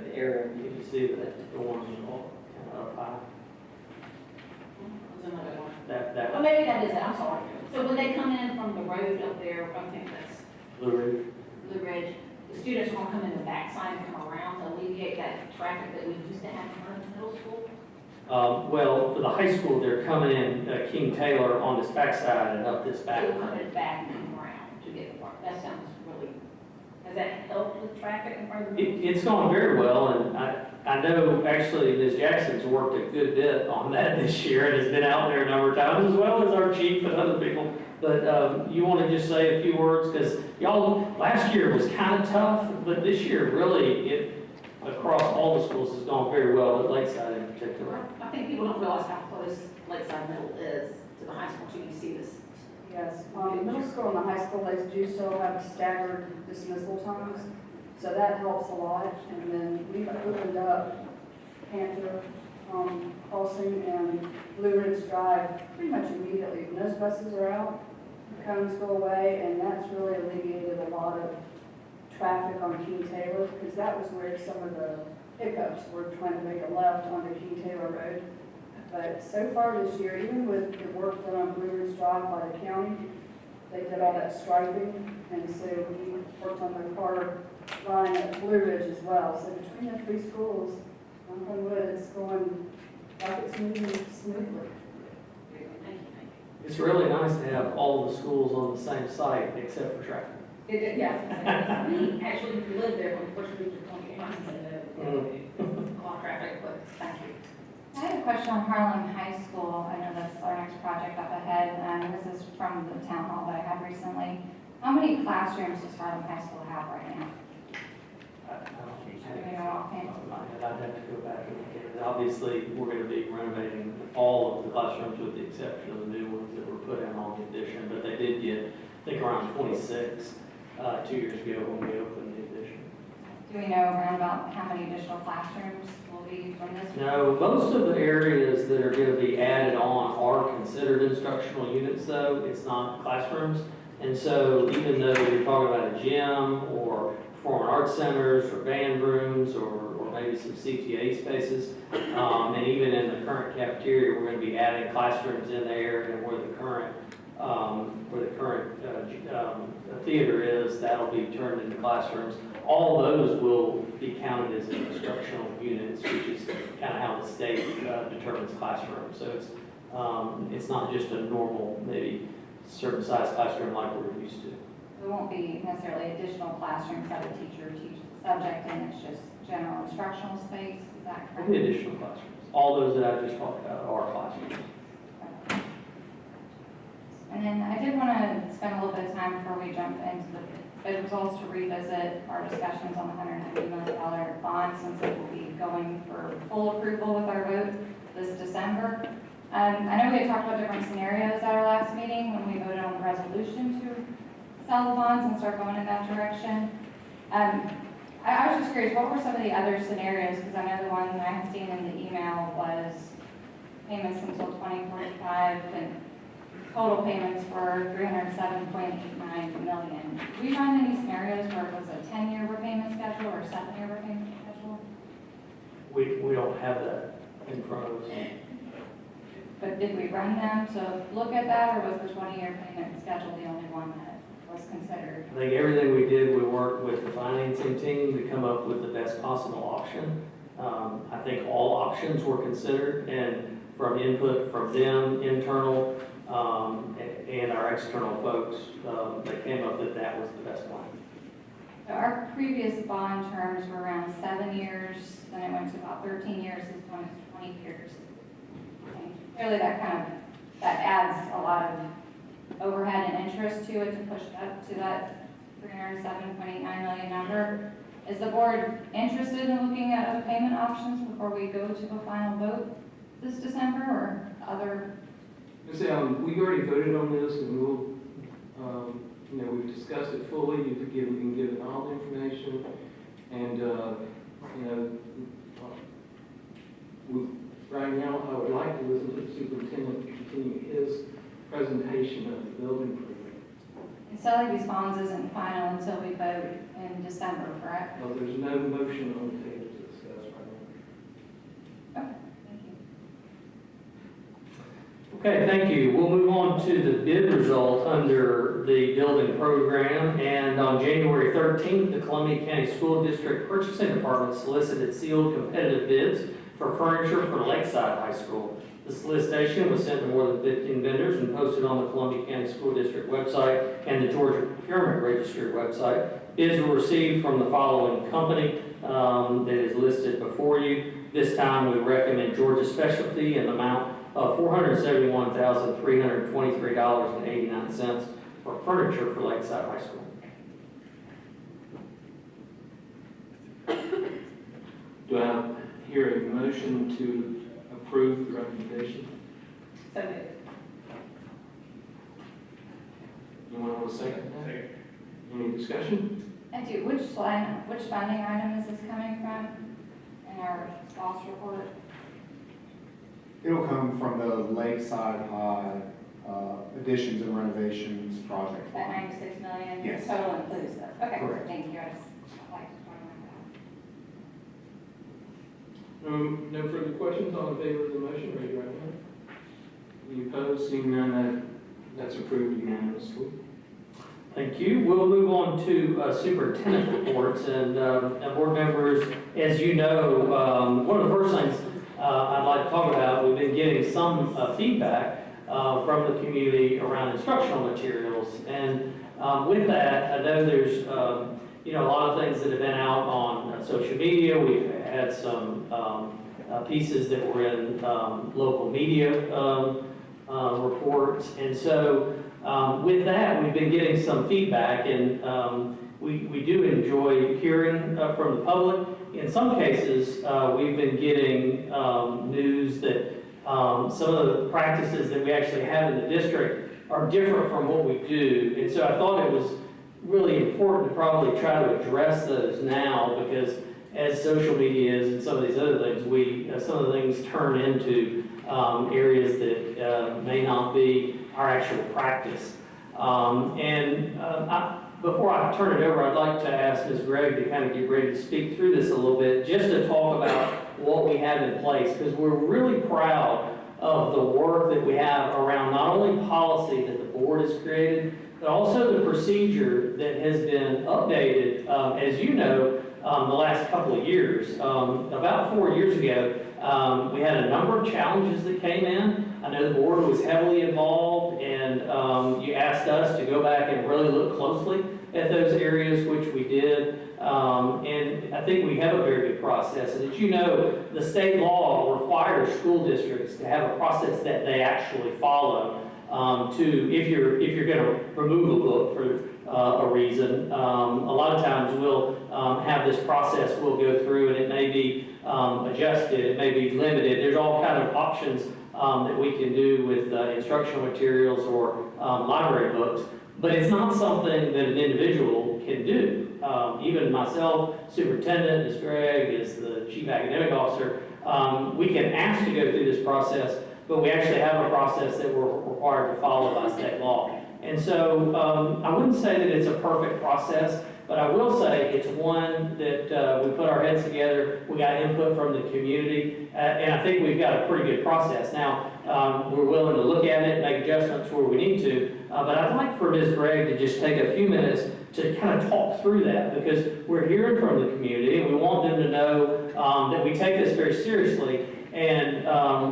The area, you can see that the ones all kind of up high. There's another one. That Oh, maybe that is it, I'm sorry. So when they come in from the road up there, I think that's Blue Ridge. Blue Ridge, the students are gonna come in the backside and come around to alleviate that traffic that we used to have in the middle school. Well, for the high school, they're coming in King Taylor on this backside and up this So back. we're coming back and come around to get the park. That sounds really, has that helped with traffic in front of the? It's gone very well, and I know actually Ms. Jackson's worked a good bit on that this year and has been out there a number of times, as well as our chief and other people. But you want to just say a few words, because y'all, last year was kind of tough, but this year really, across all the schools has gone very well, at Lakeside in particular. I think people don't realize how close Lakeside Middle is to the high school until you see this. Yes, middle school and the high school, they do still have staggered dismissal times, so that helps a lot. And then we've opened up Panther Crossing and Blue Ridge Drive pretty much immediately. When those buses are out, the cones go away, and that's really alleviated a lot of traffic on King Taylor, because that was where some of the hiccups were trying to make a left onto King Taylor Road. But so far this year, even with the work done on Blue Ridge Drive by the county, they did all that striping, and so we worked on the car line at Blue Ridge as well. So between the three schools, knock on wood, it's going like it's moving smoothly. It's really nice to have all the schools on the same site except for traffic. Yeah, we actually lived there when we first moved to 20 and a lot of traffic, but thank you. I have a question on Harlem High School. I know that's our next project up ahead, and this is from the town hall that I had recently. How many classrooms does Harlem High School have right now? I'd have to go back and look at it. Obviously, we're going to be renovating all of the classrooms with the exception of the new ones that were put in on the addition, but they did get, I think, around 26 2 years ago when we opened the addition. Do we know around about how many additional classrooms will be from this? No, most of the areas that are going to be added on are considered instructional units, though. It's not classrooms. And so even though you're talking about a gym or performing arts centers or band rooms or maybe some CTA spaces, and even in the current cafeteria, we're going to be adding classrooms in there, and where the current theater is, that'll be turned into classrooms. All those will be counted as instructional units, which is kind of how the state determines classrooms. So it's not just a normal, maybe certain size classroom like we're used to. There won't be necessarily additional classrooms that a teacher teaches the subject in, it's just general instructional space, is that correct? There'll be additional classrooms. All those that I just talked about are classrooms. And then I did want to spend a little bit of time before we jump into the bid results to revisit our discussions on the $190 million bond, since it will be going for full approval with our vote December. I know we had talked about different scenarios at our last meeting when we voted on the resolution to sell the bonds and start going in that direction. I was just curious, what were some of the other scenarios? Because I know the one that I had seen in the email was payments until 2045, and total payments were $307.89 million. Did we run any scenarios where it was a 10-year repayment schedule or a 7-year repayment schedule? We don't have that in front of us. But did we run them to look at that, or was the 20-year payment schedule the only one that was considered? I think everything we did, we worked with the financing team to come up with the best possible option. I think all options were considered, and from input from them, internal, and our external folks, they came up that that was the best one. So our previous bond terms were around 7 years, then it went to about 13 years, this one is 20 years. And clearly that adds a lot of overhead and interest to it to push it up to that $307.89 million number. Is the board interested in looking at other payment options before we go to a final vote this December, or other? We already voted on this, and we'll, we've discussed it fully. We can give it all the information, and right now, I would like to listen to the superintendent continue his presentation of the building program. Selling these bonds isn't final until we vote in December, correct? No, there's no motion on the table to discuss right now. Okay, thank you. Okay, thank you. We'll move on to the bid result under the building program. And on January 13th, the Columbia County School District Purchasing Department solicited sealed competitive bids for furniture for Lakeside High School. The solicitation was sent to more than 15 vendors and posted on the Columbia County School District website and the Georgia Procurement Registry website. Bids were received from the following company that is listed before you. This time we recommend Georgia Specialty in the amount of $471,323.89 for furniture for Lakeside High School. Do I hear a motion to approve the recommendation? So moved. Anyone want to second that? Second. Any discussion? And which funding item is this coming from in our SPOS report? It'll come from the Lakeside High additions and renovations project. That $96 million? Yes. Total inclusive. Okay, Correct. thank you. I just like to point that. No further questions? All in favor of the motion, raise your right hand. Any opposed? Seeing none, that's approved unanimously. Thank you. We'll move on to superintendent reports. And board members, as you know, one of the first things I'd like to talk about, we've been getting some feedback from the community around instructional materials. And with that, I know there's a lot of things that have been out on social media. We've had some pieces that were in local media reports. And so with that, we've been getting some feedback, and we do enjoy hearing from the public. In some cases, we've been getting news that some of the practices that we actually have in the district are different from what we do. And so I thought it was really important to probably try to address those now, because as social media is and some of these other things, some of the things turn into areas that may not be our actual practice. Before I turn it over, I'd like to ask Ms. Gregg to kind of get ready to speak through this a little bit, just to talk about what we have in place, because we're really proud of the work that we have around not only policy that the board has created, but also the procedure that has been updated, as you know, the last couple of years. About 4 years ago, we had a number of challenges that came in. I know the board was heavily involved, and you asked us to go back and really look closely at those areas, which we did. And I think we have a very good process. And as you know, the state law requires school districts to have a process that they actually follow if you're going to remove a book for a reason. A lot of times we'll have this process we'll go through, and it may be adjusted, it may be limited. There's all kind of options that we can do with instructional materials or library books, but it's not something that an individual can do. Even myself, superintendent, Ms. Gregg is the chief academic officer, we can ask to go through this process, but we actually have a process that we're required to follow by state law. And so I wouldn't say that it's a perfect process, but I will say it's one that we put our heads together, we got input from the community, and I think we've got a pretty good process. Now, we're willing to look at it, make adjustments where we need to, but I'd like for Ms. Gregg to just take a few minutes to kind of talk through that, because we're hearing from the community, and we want them to know that we take this very seriously, and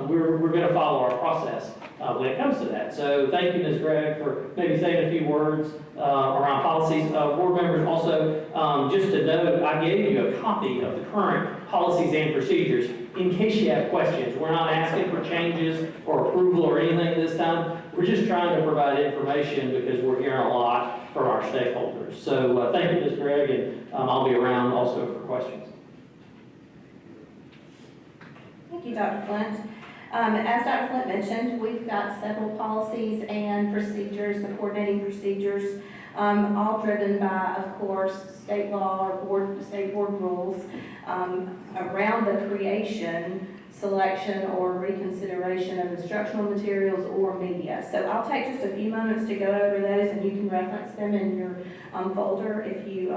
we're going to follow our process when it comes to that. So thank you, Ms. Gregg, for maybe saying a few words around policies. Board members also, just to note, I gave you a copy of the current policies and procedures in case you have questions. We're not asking for changes or approval or anything this time. We're just trying to provide information because we're hearing a lot from our stakeholders. So thank you, Ms. Gregg, and I'll be around also for questions. Thank you, Dr. Flint. As Dr. Flint mentioned, we've got several policies and procedures, the coordinating procedures, all driven by, of course, state law or state board rules around the creation, selection, or reconsideration of instructional materials or media. So I'll take just a few moments to go over those, and you can reference them in your folder if you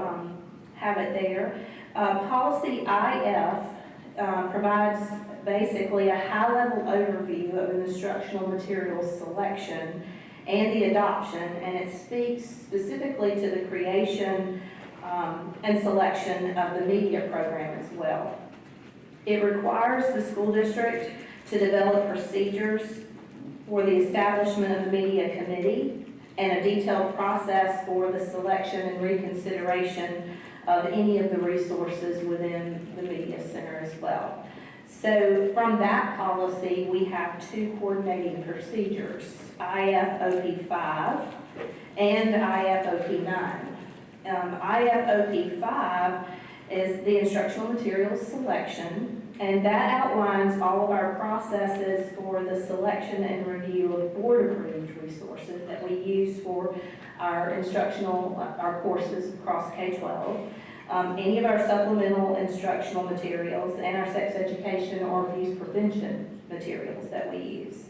have it there. Policy IF provides basically a high-level overview of an instructional materials selection and the adoption, and it speaks specifically to the creation and selection of the media program as well. It requires the school district to develop procedures for the establishment of the media committee and a detailed process for the selection and reconsideration of any of the resources within the media center as well. So from that policy, we have two coordinating procedures, IFOP5 and IFOP9. IFOP5 is the instructional materials selection, and that outlines all of our processes for the selection and review of board-approved resources that we use for our our courses across K-12. Any of our supplemental instructional materials and our sex education or abuse prevention materials that we use.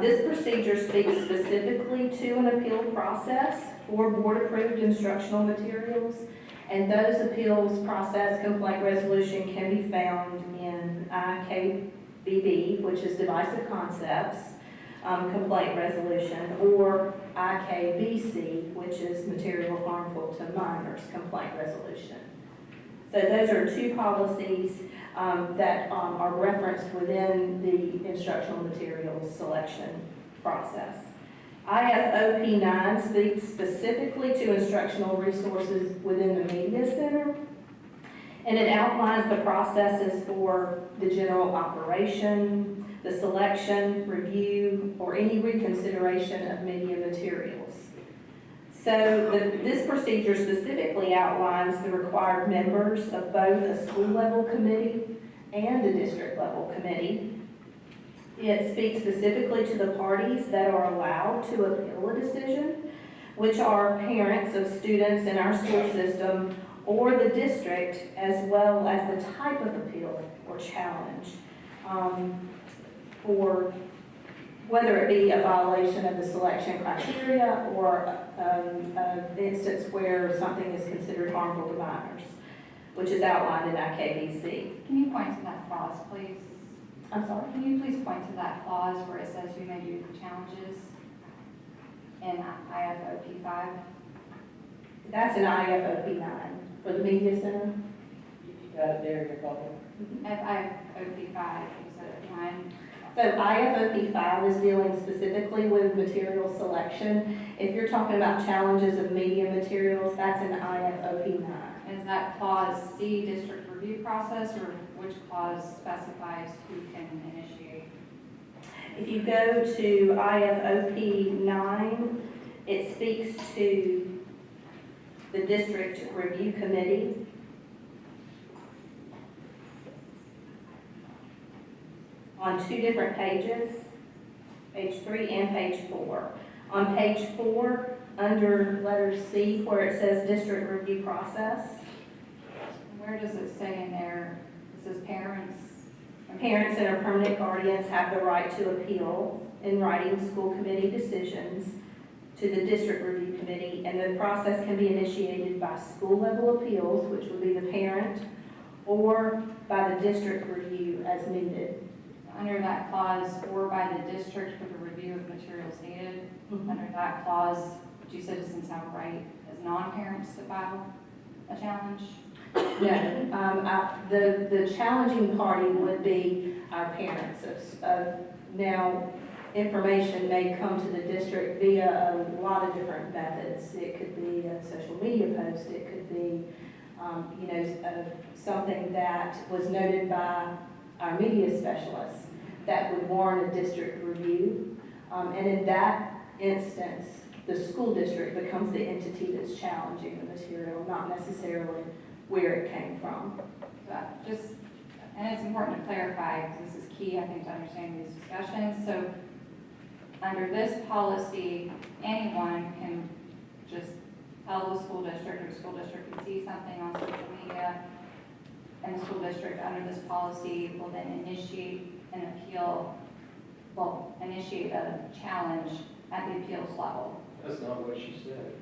This procedure speaks specifically to an appeal process for board-approved instructional materials, and those appeals process complaint resolution can be found in IKBB, which is divisive concepts, complaint resolution, or IKBC, which is material harmful to minors, complaint resolution. So those are two policies that are referenced within the instructional materials selection process. IFOP9 speaks specifically to instructional resources within the media center, and it outlines the processes for the general operation, the selection, review, or any reconsideration of media materials. So this procedure specifically outlines the required members of both a school level committee and a district level committee. It speaks specifically to the parties that are allowed to appeal a decision, which are parents of students in our school system or the district, as well as the type of appeal or challenge, for whether it be a violation of the selection criteria or an instance where something is considered harmful to minors, which is outlined in IKBC. Can you point to that clause, please? I'm sorry? Can you please point to that clause where it says who may do challenges in IFOP5? That's an IFOP9 for the media center. You got it there in your folder. IFOP5, you said 9. So IFOP5 is dealing specifically with material selection. If you're talking about challenges of media materials, that's an IFOP9. Is that clause C, district review process, or which clause specifies who can initiate? If you go to IFOP9, it speaks to the district review committee. On two different pages, page 3 and page 4. On page 4, under letter C, where it says district review process, Where does it say in there? It says parents. parents and or permanent guardians have the right to appeal in writing school committee decisions to the district review committee, and the process can be initiated by school level appeals, which would be the parent, or by the district review as needed. Under that clause, or by the district for the review of materials needed, under that clause, do citizens have a right as non-parents to file a challenge? No, the challenging party would be our parents. Now, information may come to the district via a lot of different methods. It could be a social media post, it could be, something that was noted by our media specialists that would warrant a district review. And in that instance, the school district becomes the entity that's challenging the material, not necessarily where it came from. And it's important to clarify, because this is key, I think, to understanding these discussions. So under this policy, anyone can just tell the school district, or the school district can see something on social media, and the school district under this policy will then initiate an appeal, will initiate a challenge at the appeals level. That's not what she said.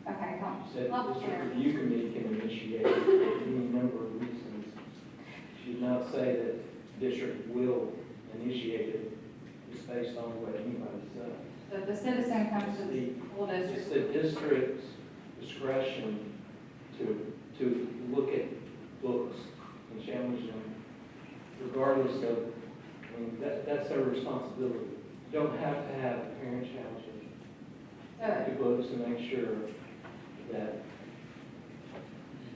Okay, come. She said the district review committee can initiate it for any number of reasons. She did not say that the district will initiate it just based on what anybody said. So if the citizen comes to the school district. It's the district's discretion to look at books and challenge them, regardless of, that's their responsibility. You don't have to have a parent challenge the books to make sure that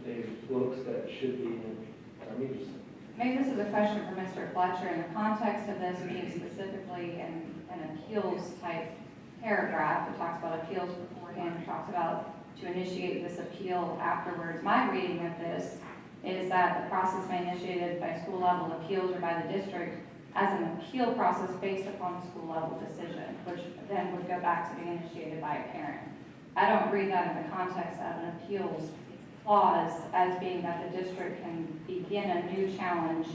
the books that should be in our media center. Maybe this is a question for Mr. Fletcher. In the context of this being specifically an appeals type paragraph, it talks about appeals beforehand, it talks about to initiate this appeal afterwards. My reading of this is that the process may be initiated by school level appeals or by the district as an appeal process based upon the school level decision, which then would go back to being initiated by a parent. I don't read that in the context of an appeals clause as being that the district can begin a new challenge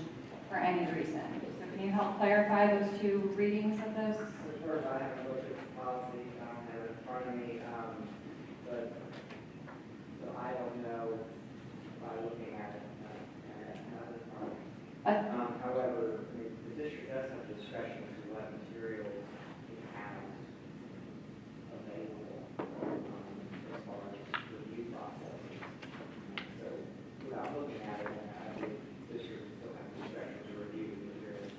for any reason. So can you help clarify those two readings of this? For sure, I haven't looked at the policy, I don't have it in front of me, but, so I don't know by looking at it, however, I mean, the district does have discretion to let materials it has available, as far as review process. So, without looking at it, I think the district still has discretion to review the materials.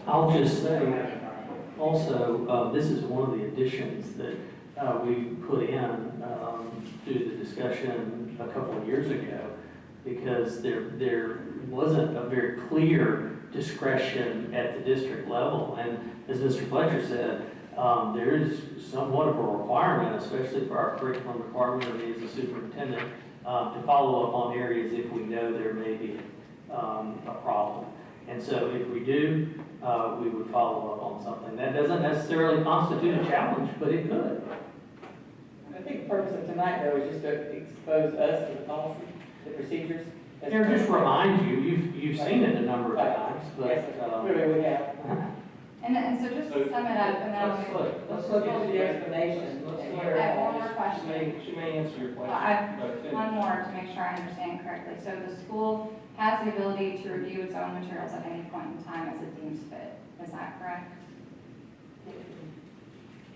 I'll just say, also, this is one of the additions that we put in through the discussion a couple of years ago, because there wasn't a very clear discretion at the district level. And as Mr. Fletcher said, there is somewhat of a requirement, especially for our curriculum department or me as a superintendent, to follow up on areas if we know there may be a problem. And so if we do, we would follow up on something. That doesn't necessarily constitute a challenge, but it could. I think the purpose of tonight, though, is just to expose us to the policy, the procedures. Or just remind you, you've seen it a number of times, but. Yes, clearly we have. And so just to sum it up, and then Let's look into the explanation. I have one more question. She may answer your question. Well, I have one more to make sure I understand correctly. So the school has the ability to review its own materials at any point in time as it deems fit. Is that correct?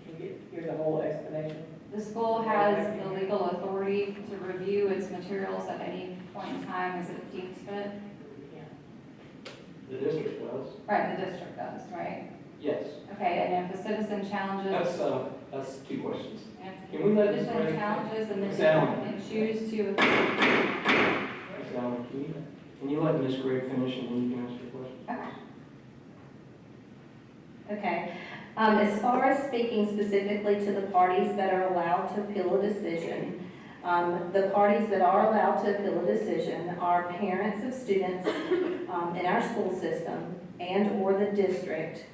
Can you hear the whole explanation? The school has the legal authority to review its materials at any point in time as it deems fit? The district does. Right, the district does, right? Yes. Okay, and if a citizen challenges. That's two questions. If Can we let Ms. citizen Gray challenges and Ms. then Allen. and choose to. Ms. Allen, can you let Ms. Gray finish and then you can answer your question? Okay. Okay. As far as speaking specifically to the parties that are allowed to appeal a decision, the parties that are allowed to appeal a decision are parents of students in our school system and/or the district.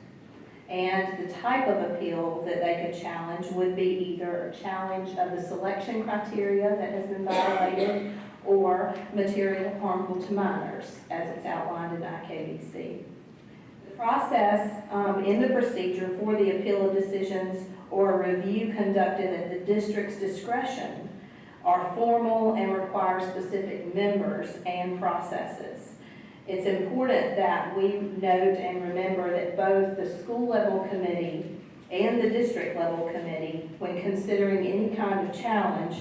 And the type of appeal that they could challenge would be either a challenge of the selection criteria that has been violated or material harmful to minors, as it's outlined in IKBC. The process in the procedure for the appeal of decisions or a review conducted at the district's discretion are formal and require specific members and processes. It's important that we note and remember that both the school level committee and the district level committee, when considering any kind of challenge,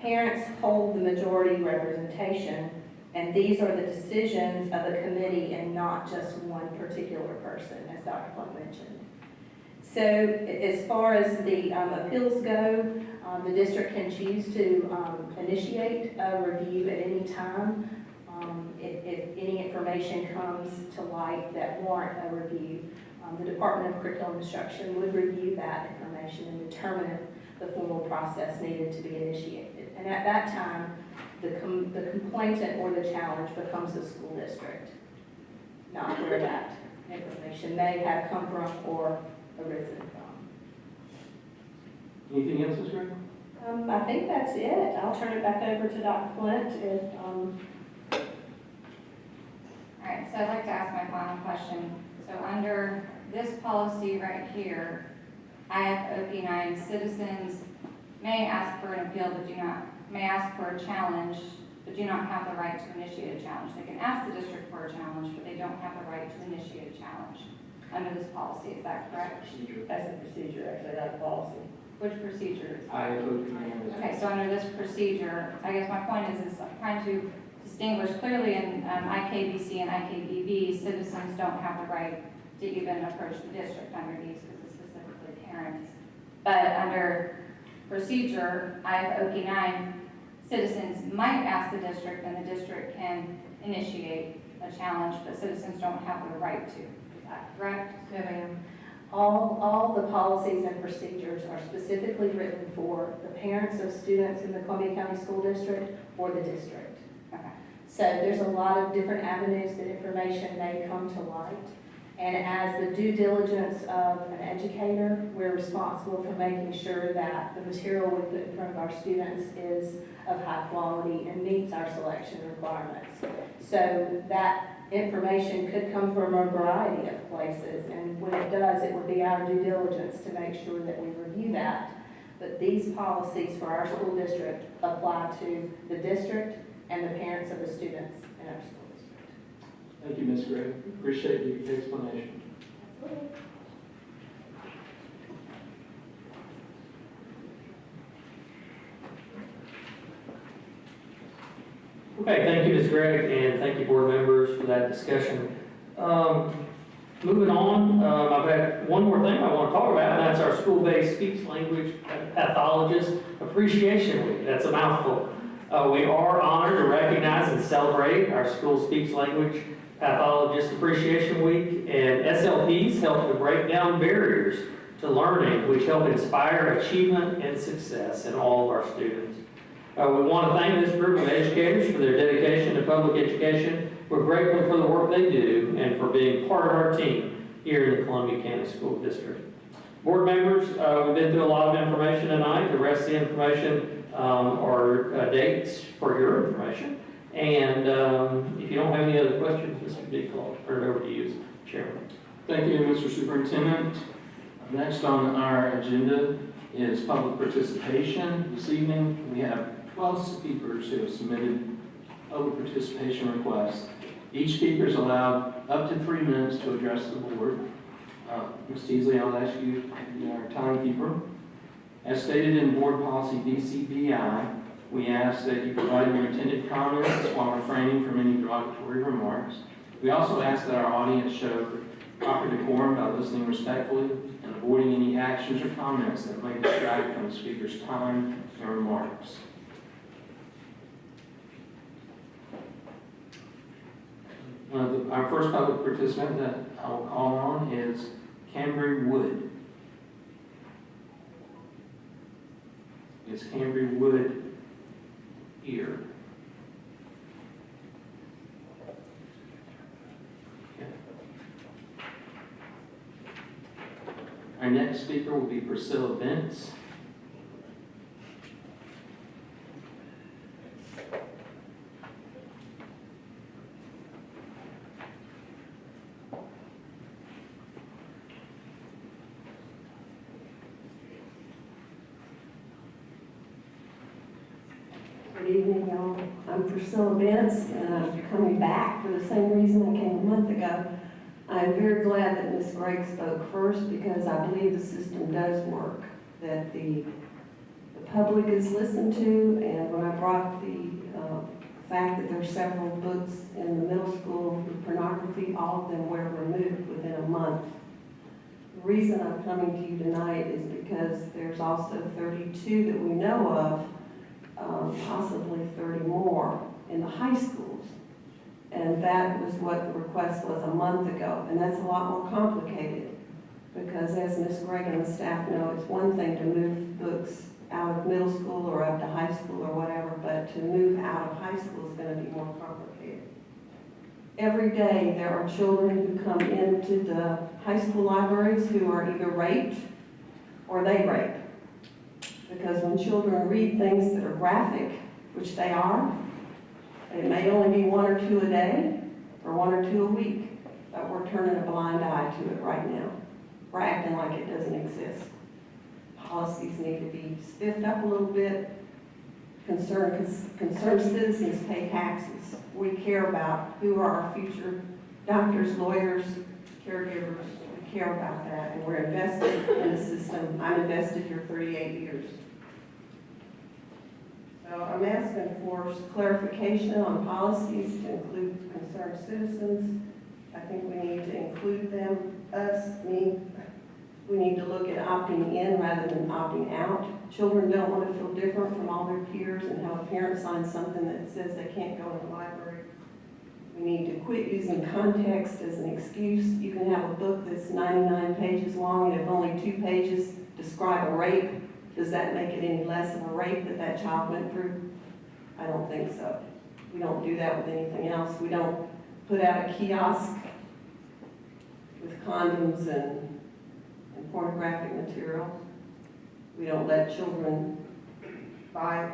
parents hold the majority representation, and these are the decisions of the committee and not just one particular person, as Dr. Funk mentioned. So as far as the appeals go, the district can choose to initiate a review at any time. If any information comes to light that warrant a review, the Department of Curriculum Instruction would review that information and determine if the formal process needed to be initiated. And at that time, the complainant or the challenge becomes the school district, not where that information may have come from or arisen from. Anything else, Ms. Gray? I think that's it. I'll turn it back over to Dr. Flint if All right, so I'd like to ask my final question. So under this policy right here, IFOP9, citizens may ask for an appeal, but may ask for a challenge, but do not have the right to initiate a challenge. They can ask the district for a challenge, but they don't have the right to initiate a challenge under this policy. Is that correct? that's a procedure, actually, not a policy. Which procedure? Okay, so under this procedure, I guess my point is I'm trying to distinguish clearly in IKBC and IKBB, citizens don't have the right to even approach the district under these because it's specifically parents. But under procedure, IFOP9, citizens might ask the district and the district can initiate a challenge, but citizens don't have the right to. Is that correct? No, ma'am. All the policies and procedures are specifically written for the parents of students in the Columbia County School District or the district. Okay. So there's a lot of different avenues that information may come to light. And as the due diligence of an educator, we're responsible for making sure that the material we put in front of our students is of high quality and meets our selection requirements. So that information could come from a variety of places, and when it does, it would be our due diligence to make sure that we review that. But these policies for our school district apply to the district and the parents of the students in our school district. thank you, Ms. Gray. Appreciate the explanation. Okay, thank you, Ms. Gregg, and thank you, board members, for that discussion. Moving on, I've got one more thing I want to talk about, and that's our school-based speech language pathologist appreciation week. That's a mouthful. We are honored to recognize and celebrate our school speech language pathologist appreciation week, and SLPs help to break down barriers to learning, which help inspire achievement and success in all of our students. We want to thank this group of educators for their dedication to public education. We're grateful for the work they do and for being part of our team here in the Columbia County School District. Board members, we've been through a lot of information tonight. The rest of the information are dates for your information. And if you don't have any other questions, Mr. Deacon, I'll turn it over to you, Chairman. Thank you, Mr. Superintendent. Next on our agenda is public participation. This evening, we have 12 speakers who have submitted public participation requests. Each speaker is allowed up to 3 minutes to address the board. Ms. Teasley, I'll ask you to be our timekeeper. As stated in board policy DCBI, we ask that you provide your intended comments while refraining from any derogatory remarks. We also ask that our audience show proper decorum by listening respectfully and avoiding any actions or comments that may distract from the speaker's time and remarks. Our first public participant that I will call on is Cambry Wood. Is Cambry Wood here? Okay. Our next speaker will be Priscilla Bentz. Good evening, y'all. I'm Priscilla Bentz, and I'm coming back for the same reason I came a month ago. I'm very glad that Ms. Gregg spoke first because I believe the system does work, that the public is listened to, and when I brought the fact that there are several books in the middle school with pornography, all of them were removed within a month. The reason I'm coming to you tonight is because there's also 32 that we know of, possibly 30 more in the high schools. And that was what the request was a month ago. And that's a lot more complicated because as Ms. Gregg and the staff know, it's one thing to move books out of middle school or up to high school or whatever, but to move out of high school is going to be more complicated. Every day there are children who come into the high school libraries who are either raped or they rape. Because when children read things that are graphic, which they are, it may only be 1 or 2 a day or 1 or 2 a week, but we're turning a blind eye to it right now. We're acting like it doesn't exist. Policies need to be spiffed up a little bit. Concerned citizens pay taxes. We care about who are our future doctors, lawyers, caregivers. We care about that, and we're invested in the system. I'm invested here 38 years. So I'm asking for clarification on policies to include concerned citizens. I think we need to include them, me. We need to look at opting in rather than opting out. Children don't want to feel different from all their peers and have a parent sign something that says they can't go in the library. We need to quit using context as an excuse. You can have a book that's 99 pages long and if only 2 pages describe a rape, does that make it any less of a rape that child went through? I don't think so. We don't do that with anything else. We don't put out a kiosk with condoms and pornographic material. We don't let children buy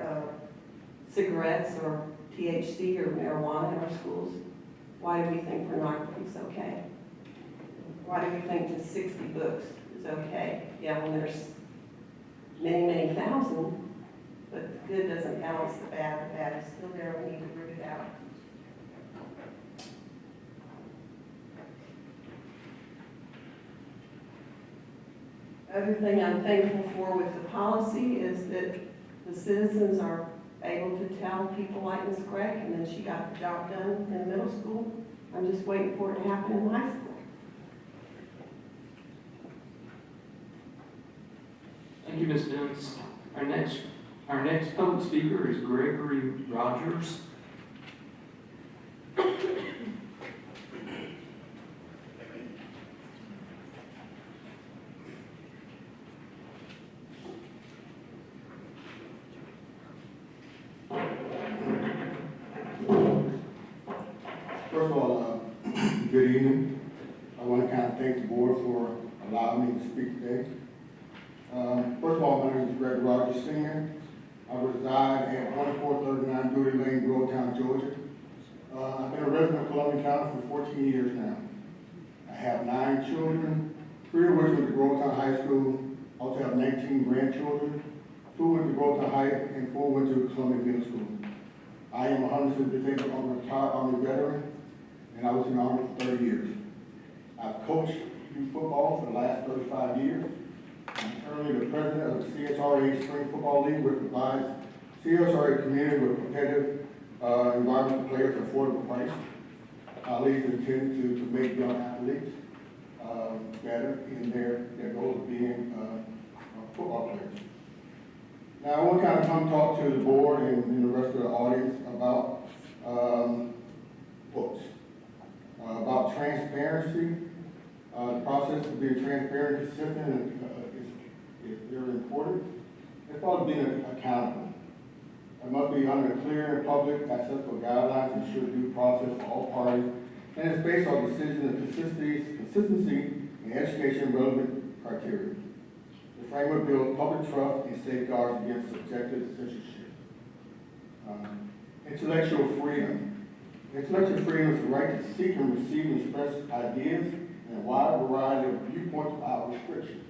cigarettes or THC or marijuana in our schools. Why do we think pornography is okay? Why do we think that 60 books is okay? Yeah, when there's many, many thousand, but the good doesn't balance the bad. The bad is still there. We need to root it out. Other thing I'm thankful for with the policy is that the citizens are able to tell people like Ms. Gregg, and then she got the job done in middle school. I'm just waiting for it to happen in high school. Thank you, Ms. Dents. Our next public speaker is Gregory Rogers. First of all, good evening. I want to kind of thank the board for allowing me to speak today. First of all, my name is Greg Rogers Sr. I reside at 2439 Duty Lane, Grovetown, Georgia. I've been a resident of Columbia County for 14 years now. I have 9 children, 3 of which went to Grovetown High School. I also have 19 grandchildren. 2 went to Grovetown High and 4 went to Columbia Middle School. I am 100% disabled. I'm a retired Army veteran, and I was in the Army for 30 years. I've coached youth football for the last 35 years. I'm currently the president of the CSRA Spring Football League, which provides CSRA community with competitive environment for players at affordable price. Our league is intended to make young athletes better in their goal of being football players. Now, I want to kind of come talk to the board and the rest of the audience about books, about transparency. The process of being transparent, consistent, is very important. As far as being accountable. It must be under clear and public accessible guidelines to ensure due process for all parties, and is based on decision and consistency in education relevant criteria. The framework builds public trust and safeguards against subjective censorship. Intellectual freedom. Intellectual freedom is the right to seek and receive and express ideas in a wide variety of viewpoints without restriction.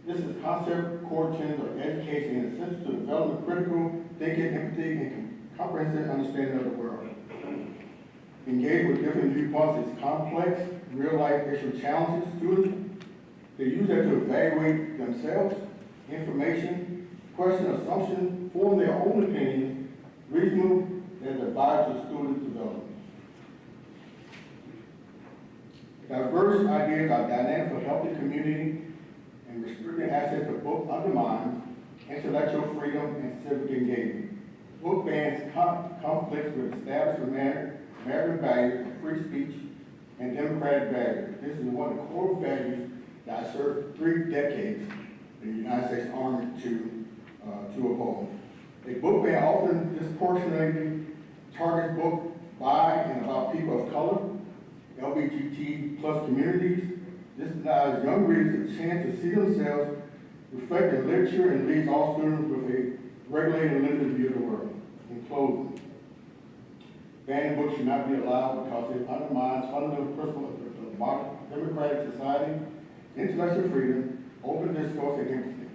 This is concept core tenets of education and essential to developing critical thinking, empathy, and comprehensive understanding of the world. Engage with different viewpoints is complex, real-life issue challenges students. They use that to evaluate themselves, information, question assumptions, form their own opinion, reasonable, and advise the student development. Diverse ideas are dynamic for healthy community, and restricting access to book undermines intellectual freedom and civic engagement. Book bans conflicts with established American values of free speech and democratic values. This is one of the core values that I served 3 decades in the United States Army to uphold. A book ban often disproportionately targets books by and about people of color, LGBT plus communities. This denies young readers a chance to see themselves reflected in literature and leaves all students with a regulated and limited view of the world. In closing, banning books should not be allowed because it undermines fundamental principles of modern democratic society, intellectual freedom, open discourse, and empathy.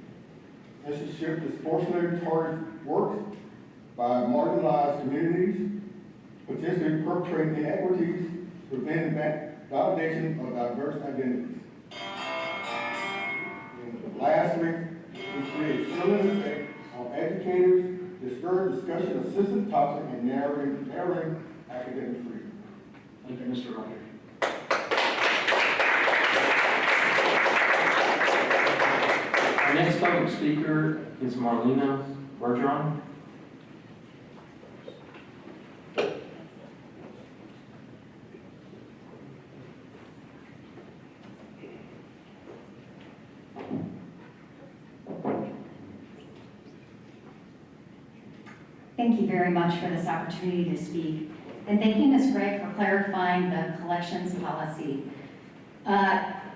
Censorship disproportionately targets works by marginalized communities, potentially perpetrating inequities, preventing validation of diverse identities. And lastly, we create chilling effect on educators, discourage discussion of sensitive topics, and narrowing academic freedom. Thank you, Mr. Rogers. Our next public speaker is Marlena Bergeron. Thank you very much for this opportunity to speak. And thank you, Ms. Gregg, for clarifying the collections policy.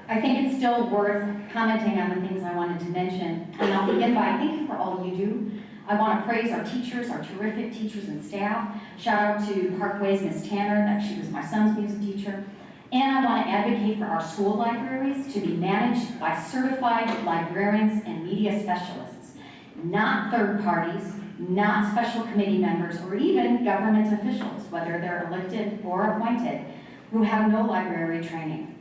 I think it's still worth commenting on the things I wanted to mention. And I'll begin by thank you for all you do. I want to praise our teachers, our terrific teachers and staff. Shout out to Parkway's Ms. Tanner, that she was my son's music teacher. And I want to advocate for our school libraries to be managed by certified librarians and media specialists, not third parties, not special committee members, or even government officials, whether they're elected or appointed, who have no library training.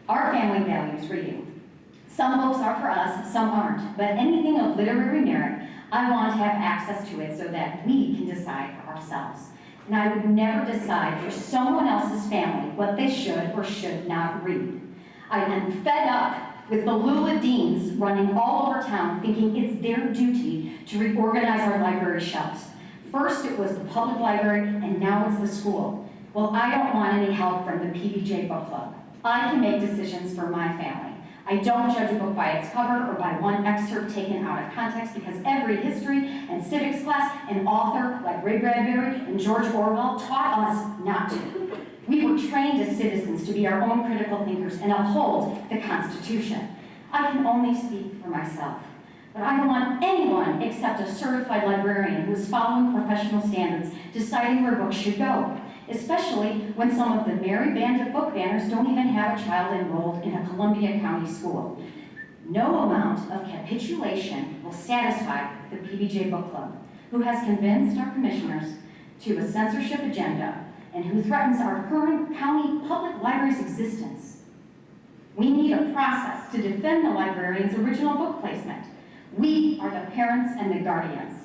Our family values reading. Some books are for us, some aren't, but anything of literary merit, I want to have access to it so that we can decide for ourselves. And I would never decide for someone else's family what they should or should not read. I am fed up with the Lula Deans running all over town thinking it's their duty to reorganize our library shelves. First it was the public library, and now it's the school. Well, I don't want any help from the PBJ Book Club. I can make decisions for my family. I don't judge a book by its cover or by one excerpt taken out of context, because every history and civics class and author like Ray Bradbury and George Orwell taught us not to. We were trained as citizens to be our own critical thinkers and uphold the Constitution. I can only speak for myself, but I don't want anyone except a certified librarian who is following professional standards deciding where books should go, especially when some of the merry band of book banners don't even have a child enrolled in a Columbia County school. No amount of capitulation will satisfy the PBJ Book Club, who has convinced our commissioners to a censorship agenda and who threatens our current county public library's existence. We need a process to defend the librarian's original book placement. We are the parents and the guardians.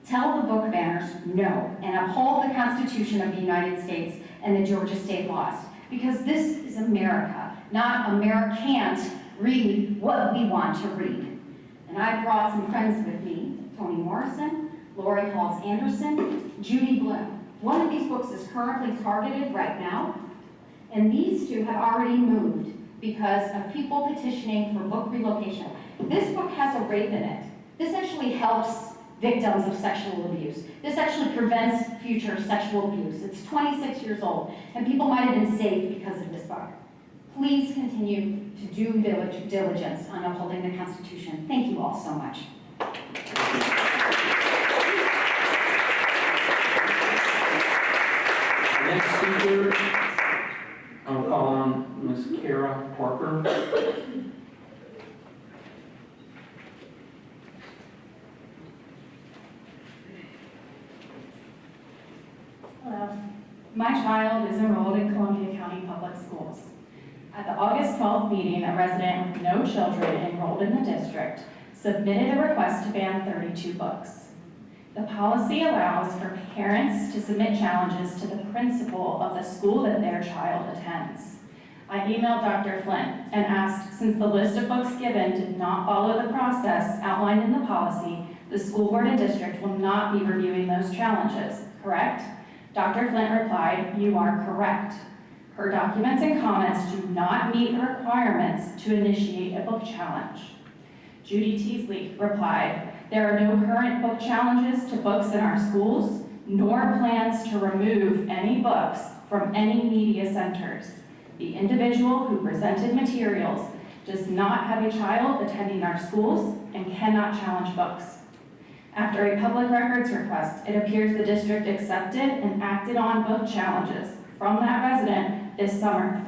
Tell the book banners no and uphold the Constitution of the United States and the Georgia state laws, because this is America, not Americans read what we want to read. And I brought some friends with me, Toni Morrison, Lori Halls Anderson, Judy Bloom. One of these books is currently targeted right now, and these two have already moved because of people petitioning for book relocation. This book has a rape in it. This actually helps victims of sexual abuse. This actually prevents future sexual abuse. It's 26 years old, and people might have been saved because of this book. Please continue to do diligence on upholding the Constitution. Thank you all so much. Next speaker, I'll call on Ms. Kara Parker. Hello. My child is enrolled in Columbia County Public Schools. At the August 12th meeting, a resident with no children enrolled in the district submitted a request to ban 32 books. The policy allows for parents to submit challenges to the principal of the school that their child attends. I emailed Dr. Flint and asked, since the list of books given did not follow the process outlined in the policy, the school board and district will not be reviewing those challenges, correct? Dr. Flint replied, you are correct. Her documents and comments do not meet the requirements to initiate a book challenge. Judy Teasley replied, there are no current book challenges to books in our schools, nor plans to remove any books from any media centers. The individual who presented materials does not have a child attending our schools and cannot challenge books. After a public records request, it appears the district accepted and acted on book challenges from that resident this summer.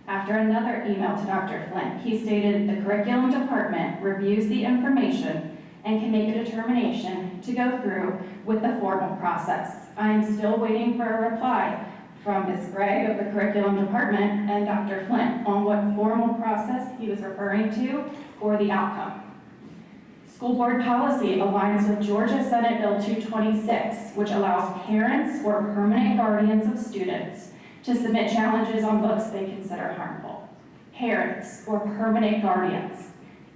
After another email to Dr. Flint, he stated the curriculum department reviews the information and can make a determination to go through with the formal process. I am still waiting for a reply from Ms. Gregg of the curriculum department and Dr. Flint on what formal process he was referring to or the outcome. School board policy aligns with Georgia Senate Bill 226, which allows parents or permanent guardians of students to submit challenges on books they consider harmful. Parents or permanent guardians,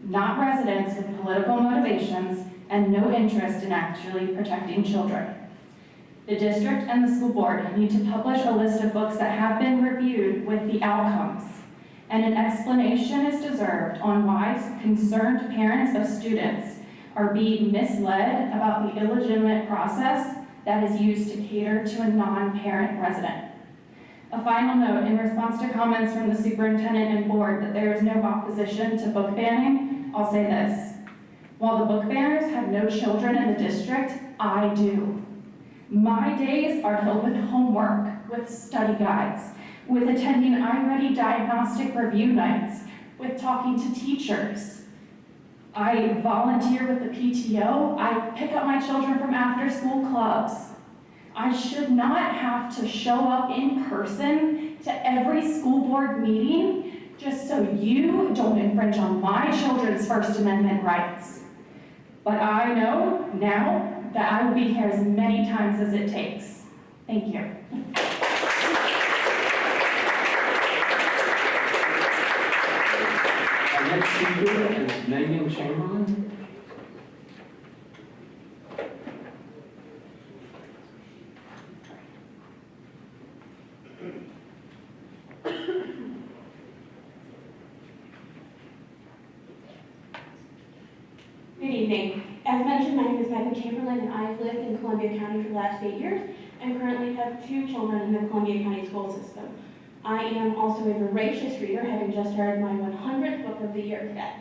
not residents with political motivations and no interest in actually protecting children. The district and the school board need to publish a list of books that have been reviewed with the outcomes, and an explanation is deserved on why concerned parents of students are being misled about the illegitimate process that is used to cater to a non-parent resident. A final note, in response to comments from the superintendent and board that there is no opposition to book banning, I'll say this. While the book banners have no children in the district, I do. My days are filled with homework, with study guides, with attending iReady diagnostic review nights, with talking to teachers. I volunteer with the PTO. I pick up my children from after-school clubs. I should not have to show up in person to every school board meeting just so you don't infringe on my children's First Amendment rights. But I know now that I will be here as many times as it takes. Thank you. Our next speaker is Megan Chamberlain. Good evening. As mentioned, my name is Megan Chamberlain, and I have lived in Columbia County for the last 8 years and currently have 2 children in the Columbia County school system. I am also a voracious reader, having just started my 100th book of the year today.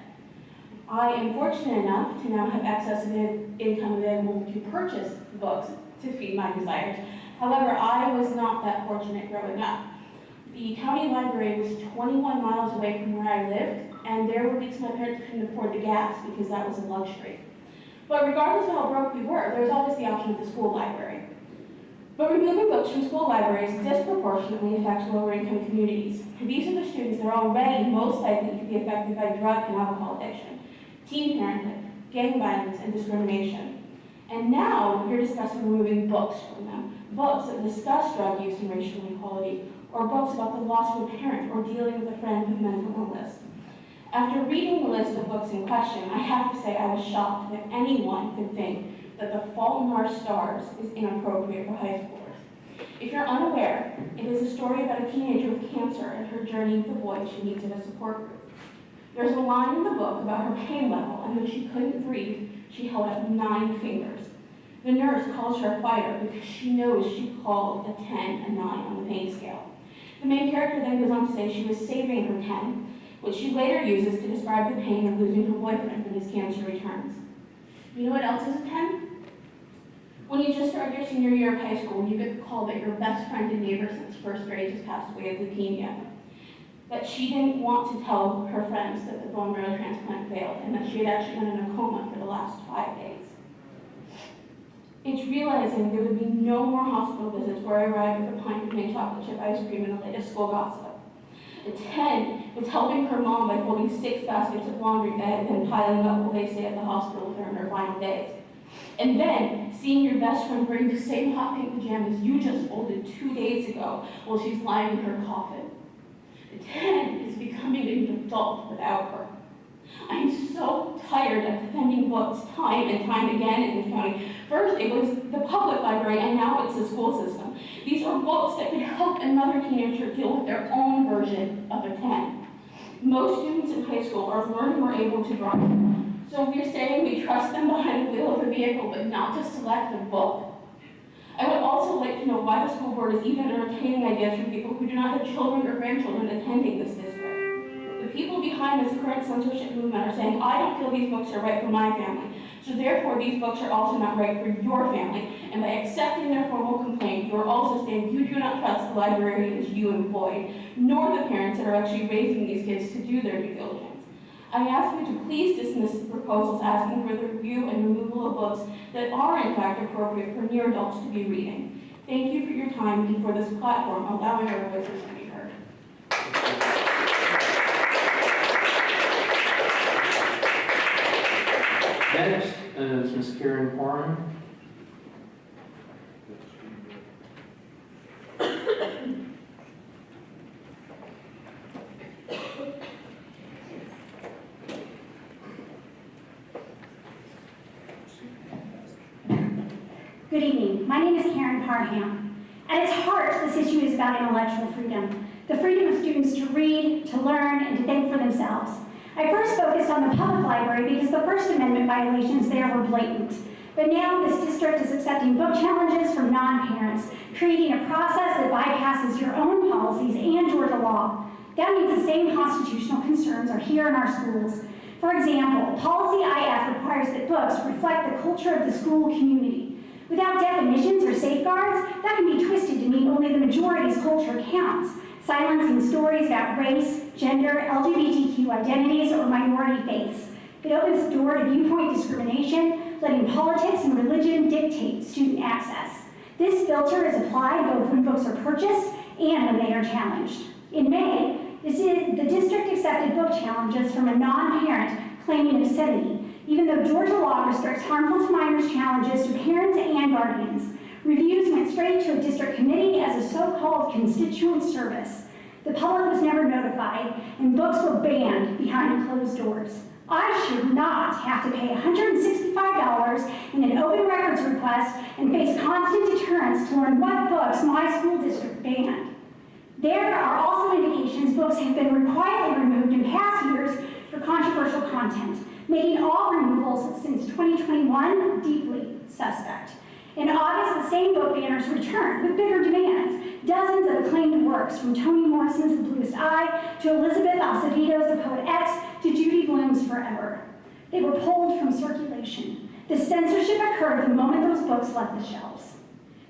I am fortunate enough to now have access to income available to purchase books to feed my desires. However, I was not that fortunate growing up. The county library was 21 miles away from where I lived, and there were weeks my parents couldn't afford the gas because that was a luxury. But regardless of how broke we were, there was always the option of the school library. But removing books from school libraries disproportionately affects lower-income communities. These are the students that are already most likely to be affected by drug and alcohol addiction, teen parenthood, gang violence, and discrimination. And now you're discussing removing books from them, books that discuss drug use and racial inequality, or books about the loss of a parent or dealing with a friend with mental illness. After reading the list of books in question, I have to say I was shocked that anyone could think that The Fault in Our Stars is inappropriate for high schoolers. If you're unaware, it is a story about a teenager with cancer and her journey with a voice she needs in a support group. There's a line in the book about her pain level, and when she couldn't breathe, she held up 9 fingers. The nurse calls her a fighter because she knows she called a 10 a 9 on the pain scale. The main character then goes on to say she was saving her 10, which she later uses to describe the pain of losing her boyfriend when his cancer returns. You know what else is a 10? When you just started your senior year of high school and you get the call that your best friend and neighbor since first grade just passed away of leukemia, that she didn't want to tell her friends that the bone marrow transplant failed and that she had actually been in a coma for the last 5 days. It's realizing there would be no more hospital visits where I arrived with a pint of mint chocolate chip ice cream and the latest school gossip. A 10 was helping her mom by folding 6 baskets of laundry that had been piling up while they stayed at the hospital with her in her final days. And then, seeing your best friend wearing the same hot pink pajamas you just folded 2 days ago while she's lying in her coffin. The 10 is becoming an adult without her. I am so tired of defending books time and time again in this county. First it was the public library and now it's the school system. These are books that could help another teenager deal with their own version of a 10. Most students in high school are learning or able to drive. So we're saying we trust them behind the wheel of a vehicle but not to select a book. I would also like to know why the school board is even entertaining ideas from people who do not have children or grandchildren attending this district. The people behind this current censorship movement are saying, I don't feel these books are right for my family, so therefore these books are also not right for your family. And by accepting their formal complaint, you are also saying you do not trust the librarians you employ, nor the parents that are actually raising these kids to do their due diligence. I ask you to please dismiss the proposals asking for the review and removal of books that are in fact appropriate for near adults to be reading. Thank you for your time and for this platform allowing our voices to be heard. Next is Ms. Karen Parham. Good evening. My name is Karen Parham. At its heart, this issue is about intellectual freedom, the freedom of students to read, to learn, and to think for themselves. I first focused on the public library because the First Amendment violations there were blatant. But now this district is accepting book challenges from non-parents, creating a process that bypasses your own policies and Georgia law. That means the same constitutional concerns are here in our schools. For example, Policy IF requires that books reflect the culture of the school community. Without definitions or safeguards, that can be twisted to mean only the majority's culture counts, silencing stories about race, gender, LGBTQ identities, or minority faiths. It opens the door to viewpoint discrimination, letting politics and religion dictate student access. This filter is applied both when books are purchased and when they are challenged. In May, the district accepted book challenges from a non-parent claiming obscenity, even though Georgia law restricts harmful to minors challenges to parents and guardians. Reviews went straight to a district committee as a so-called constituent service. The public was never notified, and books were banned behind closed doors. I should not have to pay $165 in an open records request and face constant deterrence to learn what books my school district banned. There are also indications books have been quietly removed in past years for controversial content, making all removals since 2021 deeply suspect. In August, the same book banners returned with bigger demands. Dozens of acclaimed works, from Toni Morrison's The Bluest Eye to Elizabeth Acevedo's The Poet X to Judy Blume's Forever. They were pulled from circulation. The censorship occurred the moment those books left the shelves.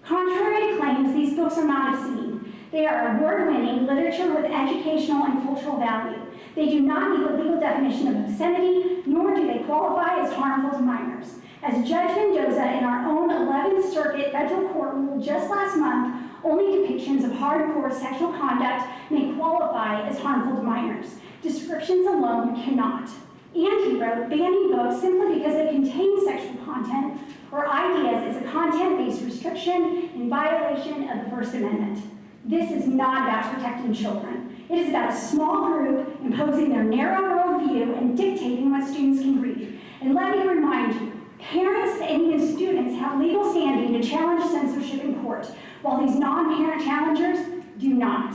Contrary to claims, these books are not obscene. They are award-winning literature with educational and cultural value. They do not meet the legal definition of obscenity, nor do they qualify as harmful to minors. As Judge Mendoza in our own 11th Circuit federal court ruled just last month, only depictions of hardcore sexual conduct may qualify as harmful to minors. Descriptions alone cannot. And he wrote, banning books simply because they contain sexual content or ideas is a content-based restriction in violation of the First Amendment. This is not about protecting children. It is about a small group imposing their narrow worldview and dictating what students can read. And let me remind you, parents and even students have legal standing to challenge censorship in court, while these non-parent challengers do not.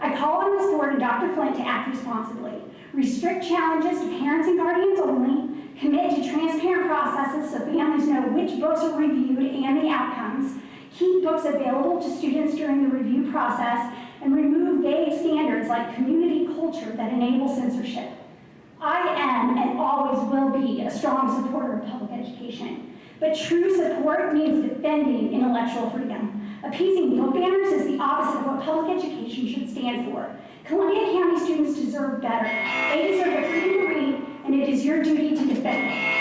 I call on this board and Dr. Flint to act responsibly. Restrict challenges to parents and guardians only, commit to transparent processes so families know which books are reviewed and the outcomes, keep books available to students during the review process, and remove vague standards like community culture that enable censorship. I am and always will be a strong supporter of public education, but true support means defending intellectual freedom. Appeasing book banners is the opposite of what public education should stand for. Columbia County students deserve better. They deserve the freedom to read, and it is your duty to defend it.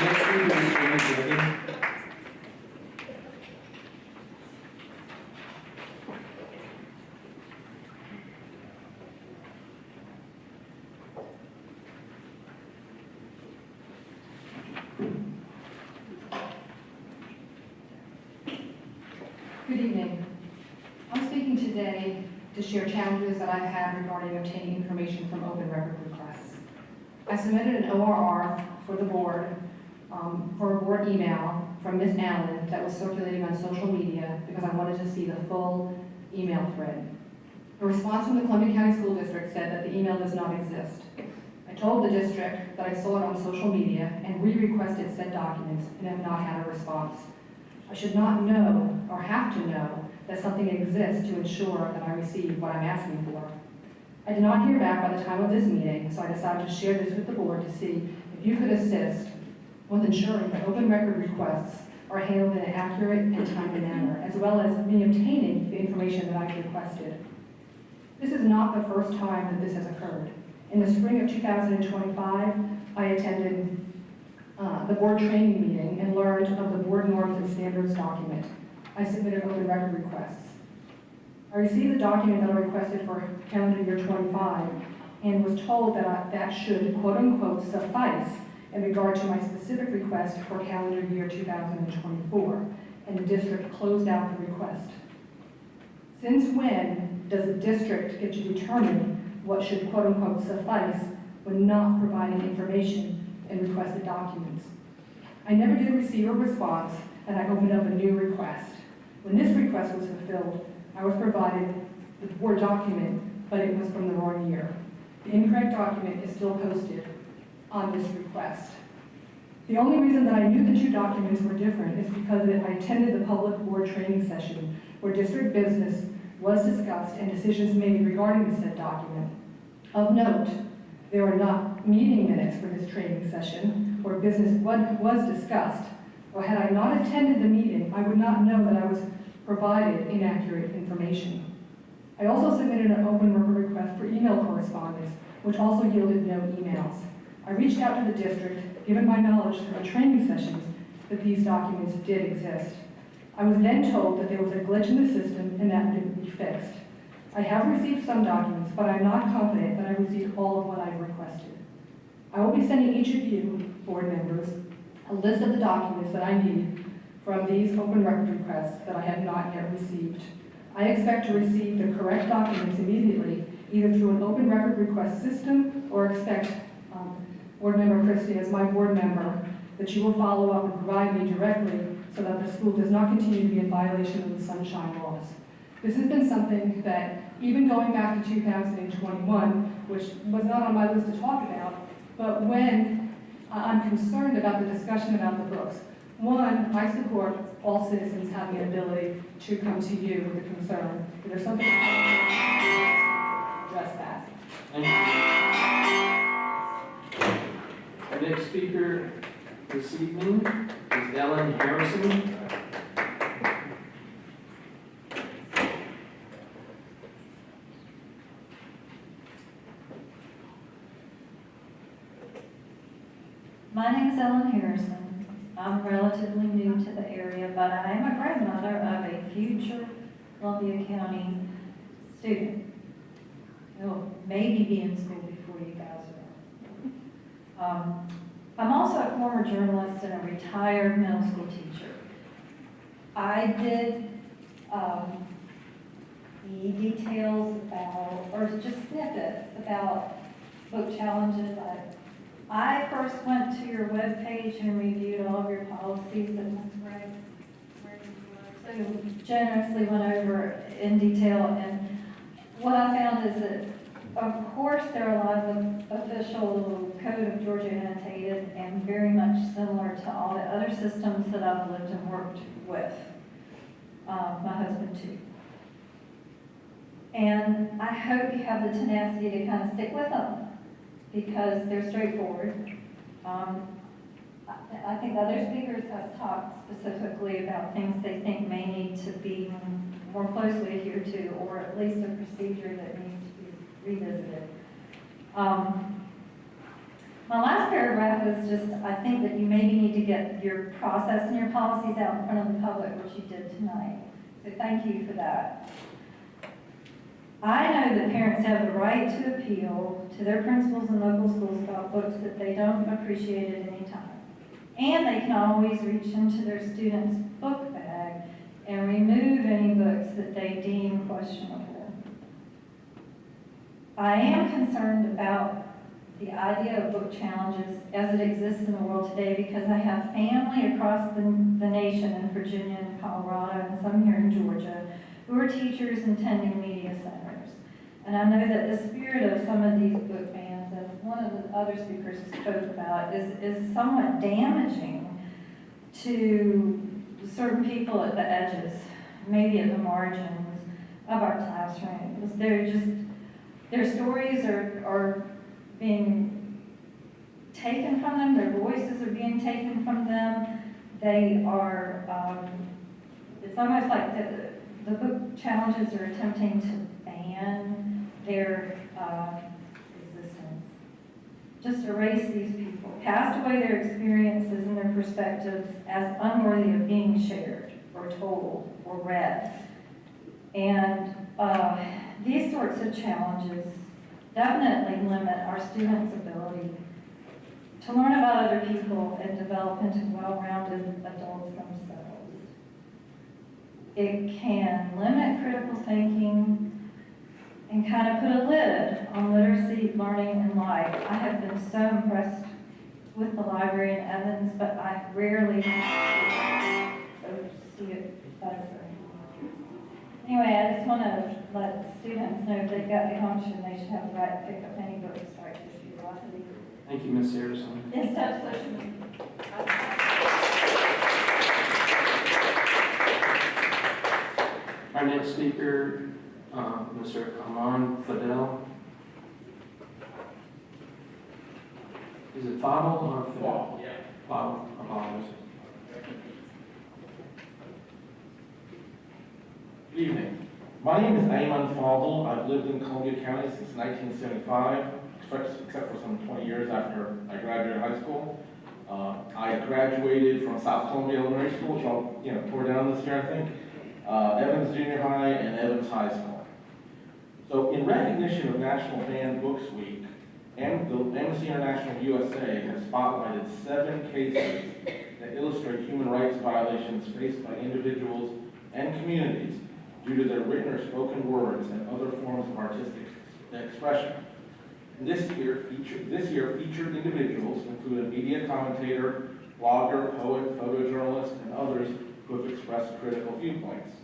Next speaker is Reshelving. Good evening. I'm speaking today to share challenges that I've had regarding obtaining information from open record requests. I submitted an ORR for the board, for a board email from Ms. Allen that was circulating on social media because I wanted to see the full email thread. A response from the Columbia County School District said that the email does not exist. I told the district that I saw it on social media and re-requested said documents and have not had a response. I should not know or have to know that something exists to ensure that I receive what I'm asking for. I did not hear back by the time of this meeting, so I decided to share this with the board to see if you could assist with ensuring that open record requests are handled in an accurate and timely manner, as well as me obtaining the information that I've requested. This is not the first time that this has occurred. In the spring of 2025, I attended the board training meeting and learned of the board norms and standards document. I submitted open record requests. I received the document that I requested for calendar year 25 and was told that that should quote unquote suffice in regard to my specific request for calendar year 2024, and the district closed out the request. Since when does the district get to determine what should quote unquote suffice when not providing information in requested documents? I never did receive a response, and I opened up a new request. When this request was fulfilled, I was provided the board document, but it was from the wrong year. The incorrect document is still posted on this request. The only reason that I knew the two documents were different is because I attended the public board training session where district business was discussed and decisions made regarding the said document. Of note, there were not meeting minutes for this training session where business was discussed, or had I not attended the meeting, I would not know that I was provided inaccurate information. I also submitted an open record request for email correspondence, which also yielded no emails. I reached out to the district, given my knowledge through the training sessions, that these documents did exist. I was then told that there was a glitch in the system and that didn't be fixed. I have received some documents, but I'm not confident that I received all of what I've requested. I will be sending each of you, board members, a list of the documents that I need from these open record requests that I have not yet received. I expect to receive the correct documents immediately, either through an open record request system or expect Board Member Christie, as my board member, that you will follow up and provide me directly so that the school does not continue to be in violation of the sunshine laws. This has been something that, even going back to 2021, which was not on my list to talk about, but when I'm concerned about the discussion about the books. One, I support all citizens having an ability to come to you with a concern. If there's something address that. Thank you. Our next speaker this evening is Ellen Harrison. My name is Ellen Harrison. I'm relatively new to the area, but I am a grandmother of a future Columbia County student who will maybe be in school before you guys are. I'm also a former journalist and a retired middle school teacher. I did the details about, or just snippets about book challenges. I first went to your webpage and reviewed all of your policies that Ms. Gregg so generously went over in detail. And what I found is that, of course, there are a lot of official code of Georgia annotated and very much similar to all the other systems that I've lived and worked with. My husband too. And I hope you have the tenacity to kind of stick with them because they're straightforward. I think other speakers have talked specifically about things they think may need to be more closely adhered to, or at least a procedure that needs to be revisited. My last paragraph was just, I think that you maybe need to get your process and your policies out in front of the public, which you did tonight. So thank you for that. I know that parents have the right to appeal to their principals and local schools about books that they don't appreciate at any time. And they can always reach into their students' book bag and remove any books that they deem questionable. I am concerned about the idea of book challenges as it exists in the world today because I have family across the nation in Virginia and Colorado and some here in Georgia who are teachers and tending media centers. And I know that the spirit of some of these book bans, as one of the other speakers spoke about, is somewhat damaging to certain people at the edges, maybe at the margins of our classrooms. Their stories are being taken from them, their voices are being taken from them. They are, it's almost like the book challenges are attempting to ban their existence. Just erase these people, cast away their experiences and their perspectives as unworthy of being shared or told or read. And these sorts of challenges definitely limit our students' ability to learn about other people and develop into well-rounded adults themselves. It can limit critical thinking and kind of put a lid on literacy, learning, and life. I have been so impressed with the library in Evans, but I rarely see it better. Anyway, I just want to let students know if they've got the unction, they should have the right to pick up any book to start this curiosity. Thank you, Ms. Harrison. Instead of social media. Our next speaker, Mr. Aman Fadel. Is it Fadel or Fadel? Yeah. Fadel, apologies. Good evening. My name is Ayman Fadel. I've lived in Columbia County since 1975, except for some 20 years after I graduated high school. I graduated from South Columbia Elementary School, which I'll tore down this year, I think, Evans Junior High, and Evans High School. So in recognition of National Banned Books Week, Amnesty International USA has spotlighted 7 cases that illustrate human rights violations faced by individuals and communities due to their written or spoken words and other forms of artistic expression. And this year featured individuals include a media commentator, blogger, poet, photojournalist, and others who have expressed critical viewpoints.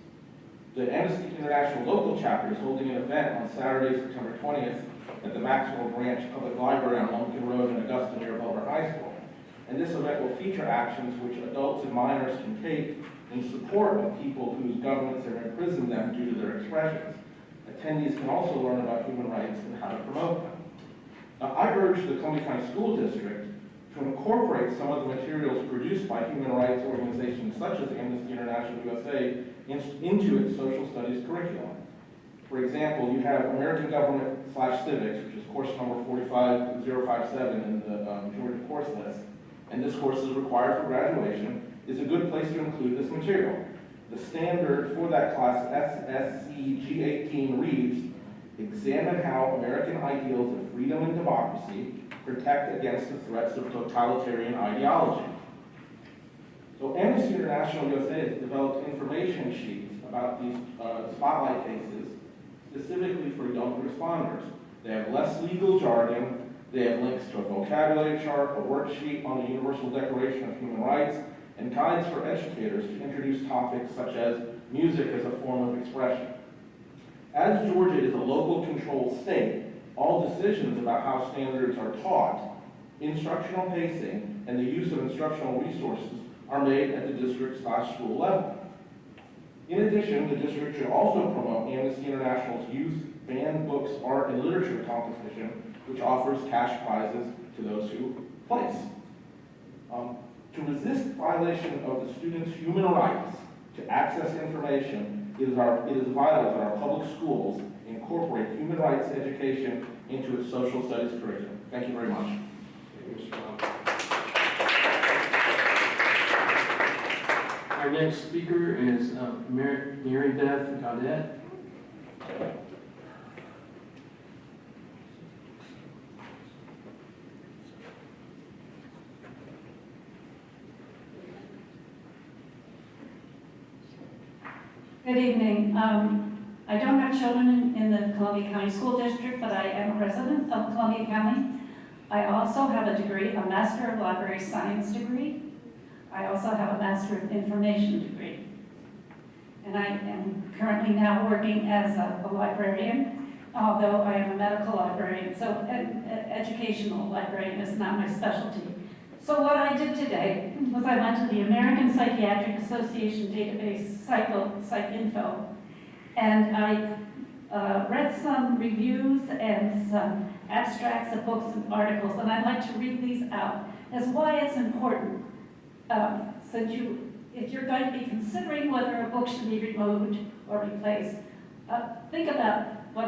The Amnesty International local chapter is holding an event on Saturday, September 20th at the Maxwell Branch Public Library on Lumpkin Road in Augusta near Butler High School. And this event will feature actions which adults and minors can take in support of people whose governments have imprisoned them due to their expressions. Attendees can also learn about human rights and how to promote them. Now, I urge the Columbia County School District to incorporate some of the materials produced by human rights organizations such as Amnesty International USA into its social studies curriculum. For example, you have American Government/Civics, which is course number 45057 in the Georgia course list, and this course is required for graduation, is a good place to include this material. The standard for that class, SSCG18, reads, examine how American ideals of freedom and democracy protect against the threats of totalitarian ideology. So Amnesty International USA has developed information sheets about these spotlight cases specifically for young responders. They have less legal jargon, they have links to a vocabulary chart, a worksheet on the Universal Declaration of Human Rights, and guides for educators to introduce topics such as music as a form of expression. As Georgia is a local controlled state, all decisions about how standards are taught, instructional pacing, and the use of instructional resources are made at the district/school level. In addition, the district should also promote Amnesty International's Youth Banned Books, Art, and Literature competition, which offers cash prizes to those who place. To resist violation of the students' human rights to access information, it is vital that our public schools incorporate human rights education into its social studies curriculum. Thank you very much. Thank you, Mr. Brown. Our next speaker is Mary Beth Gaudette. Good evening. I don't have children in the Columbia County School District, but I am a resident of Columbia County. I also have a degree, a Master of Library Science degree. I also have a Master of Information degree. And I am currently now working as a librarian, although I am a medical librarian, so an educational librarian is not my specialty. So what I did today was I went to the American Psychiatric Association database, PsycInfo, and I read some reviews and some abstracts of books and articles, and I'd like to read these out as why it's important. If you're going to be considering whether a book should be removed or replaced, think about what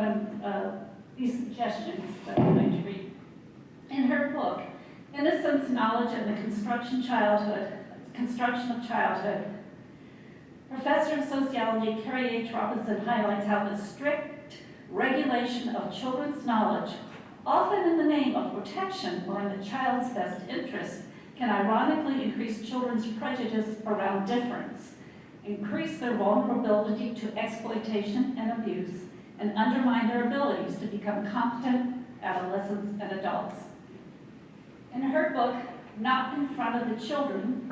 these suggestions that I'm going to read. In her book, Innocence, Knowledge, and the Construction of Childhood, Professor of Sociology Carrie H. Robinson highlights how the strict regulation of children's knowledge, often in the name of protection or in the child's best interest, can ironically increase children's prejudice around difference, increase their vulnerability to exploitation and abuse, and undermine their abilities to become competent adolescents and adults. In her book, Not in Front of the Children,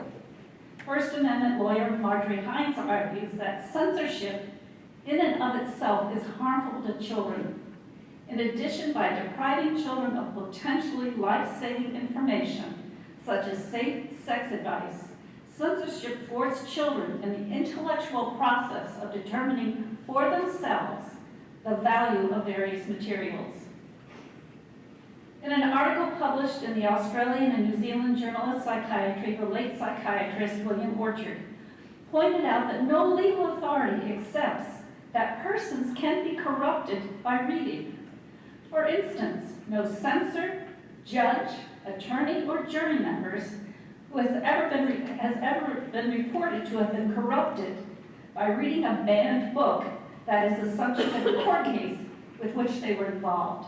First Amendment lawyer Marjorie Hines argues that censorship in and of itself is harmful to children. In addition, by depriving children of potentially life-saving information, such as safe sex advice, censorship thwarts children in the intellectual process of determining for themselves the value of various materials. In an article published in the Australian and New Zealand Journal of Psychiatry, the late psychiatrist William Orchard pointed out that no legal authority accepts that persons can be corrupted by reading. For instance, no censor, judge, attorney, or jury members who has ever been reported to have been corrupted by reading a banned book that is the subject of a court case with which they were involved.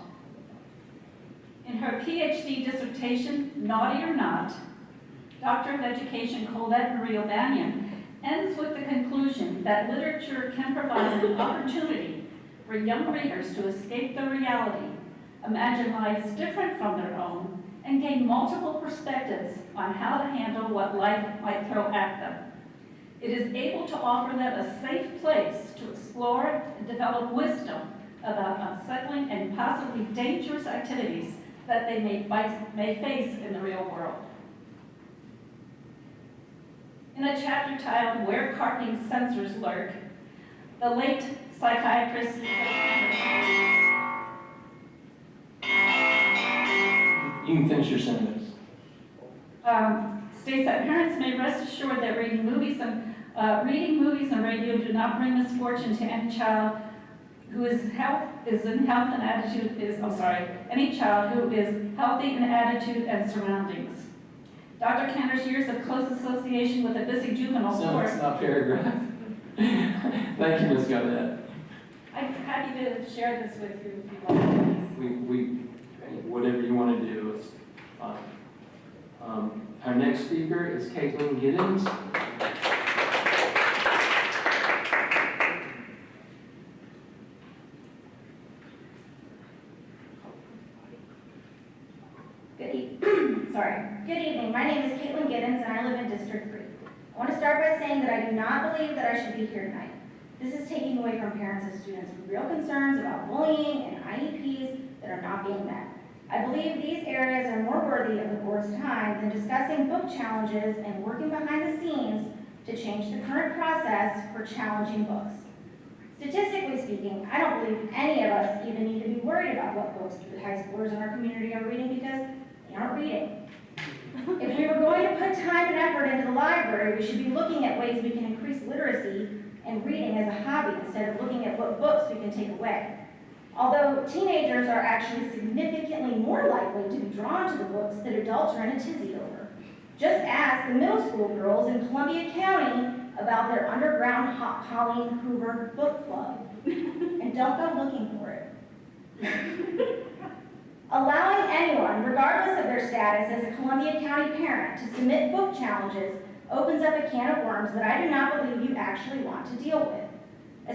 In her PhD dissertation, Naughty or Not, Doctor of Education Colette Marie O'Banion ends with the conclusion that literature can provide an opportunity for young readers to escape the reality, imagine lives different from their own, and gain multiple perspectives on how to handle what life might throw at them. It is able to offer them a safe place to explore and develop wisdom about unsettling and possibly dangerous activities that they may face in the real world. In a chapter titled Where Carpeting Censors Lurk, the late psychiatrist You can finish your sentence. States that parents may rest assured that reading movies and radio do not bring misfortune to any child who any child who is healthy in attitude and surroundings. Dr. Cantor's years of close association with a busy juvenile court. It's not paragraph. Thank you, Ms. Gaudette. I'm happy to share this with you if you'd like. Whatever you want to do is fine. Our next speaker is Caitlin Giddens. Good evening. My name is Caitlin Giddens, and I live in District 3. not believe that I should be here tonight. This is taking away from parents of students with real concerns about bullying and IEPs that are not being met. I believe these areas are more worthy of the board's time than discussing book challenges and working behind the scenes to change the current process for challenging books. Statistically speaking, I don't believe any of us even need to be worried about what books the high schoolers in our community are reading because they aren't reading. If we were going to put time and effort into the library, we should be looking at ways we can increase literacy and reading as a hobby instead of looking at what books we can take away. Although teenagers are actually significantly more likely to be drawn to the books that adults are in a tizzy over. Just ask the middle school girls in Columbia County about their underground Colleen Hoover book club. And don't go looking for it. Allowing anyone, regardless of their status as a Columbia County parent, to submit book challenges opens up a can of worms that I do not believe you actually want to deal with,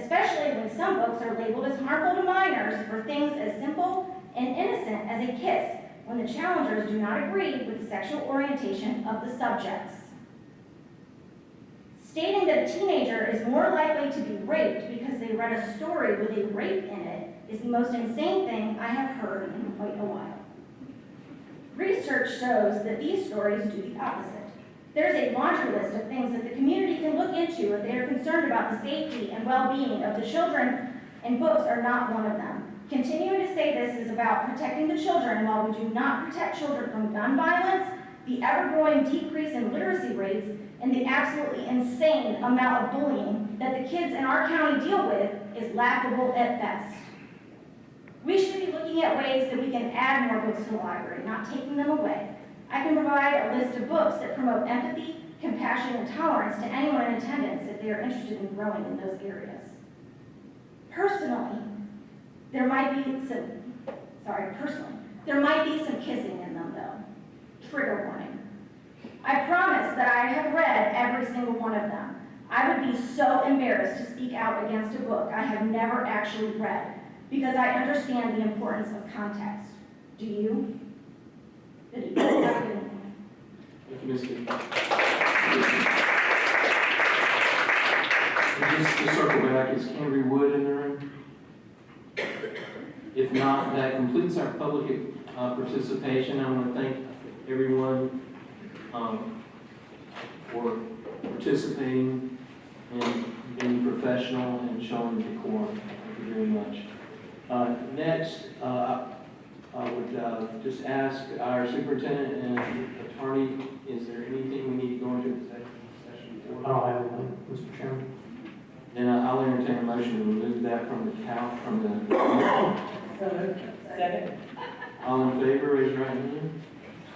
especially when some books are labeled as harmful to minors for things as simple and innocent as a kiss, when the challengers do not agree with the sexual orientation of the subjects. Stating that a teenager is more likely to be raped because they read a story with a rape in it is the most insane thing I have heard in quite a while. Research shows that these stories do the opposite. There's a laundry list of things that the community can look into if they are concerned about the safety and well-being of the children, and books are not one of them. Continuing to say this is about protecting the children while we do not protect children from gun violence, the ever-growing decrease in literacy rates, and the absolutely insane amount of bullying that the kids in our county deal with is laughable at best. We should be looking at ways that we can add more books to the library, not taking them away. I can provide a list of books that promote empathy, compassion, and tolerance to anyone in attendance if they are interested in growing in those areas. Personally, there might be some kissing in them though. Trigger warning. I promise that I have read every single one of them. I would be so embarrassed to speak out against a book I have never actually read because I understand the importance of context. Do you? Thank you, Ms. Lee. And just to circle back, is Henry Wood in the room? If not, that completes our public participation. I want to thank everyone for participating and being professional and showing decorum. Thank you very much. Next, I would just ask our superintendent and attorney, is there anything we need to go into executive session for? I don't have one, Mr. Chairman. Then I'll entertain a motion to remove that from the count, from the... Second. All in favor, raise your right hand.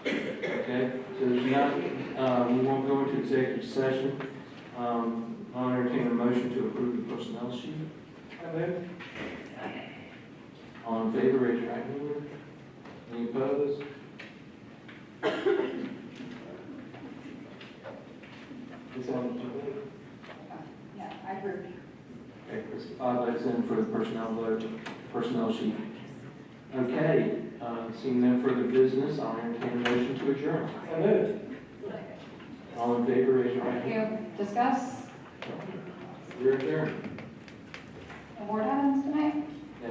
Okay, so there's not, we won't go into executive session. I'll entertain a motion to approve the personnel sheet. All in favor, raise your right hand. Any opposed? Is that what you vote? Yeah, I agree. Okay, Chris, 5 votes in for the personnel sheet. Okay, seeing no further business, I'll entertain a motion to adjourn. So moved. All in favor, raise your right hand. Thank you. Discuss. You're adjourned. The board items tonight? Yeah.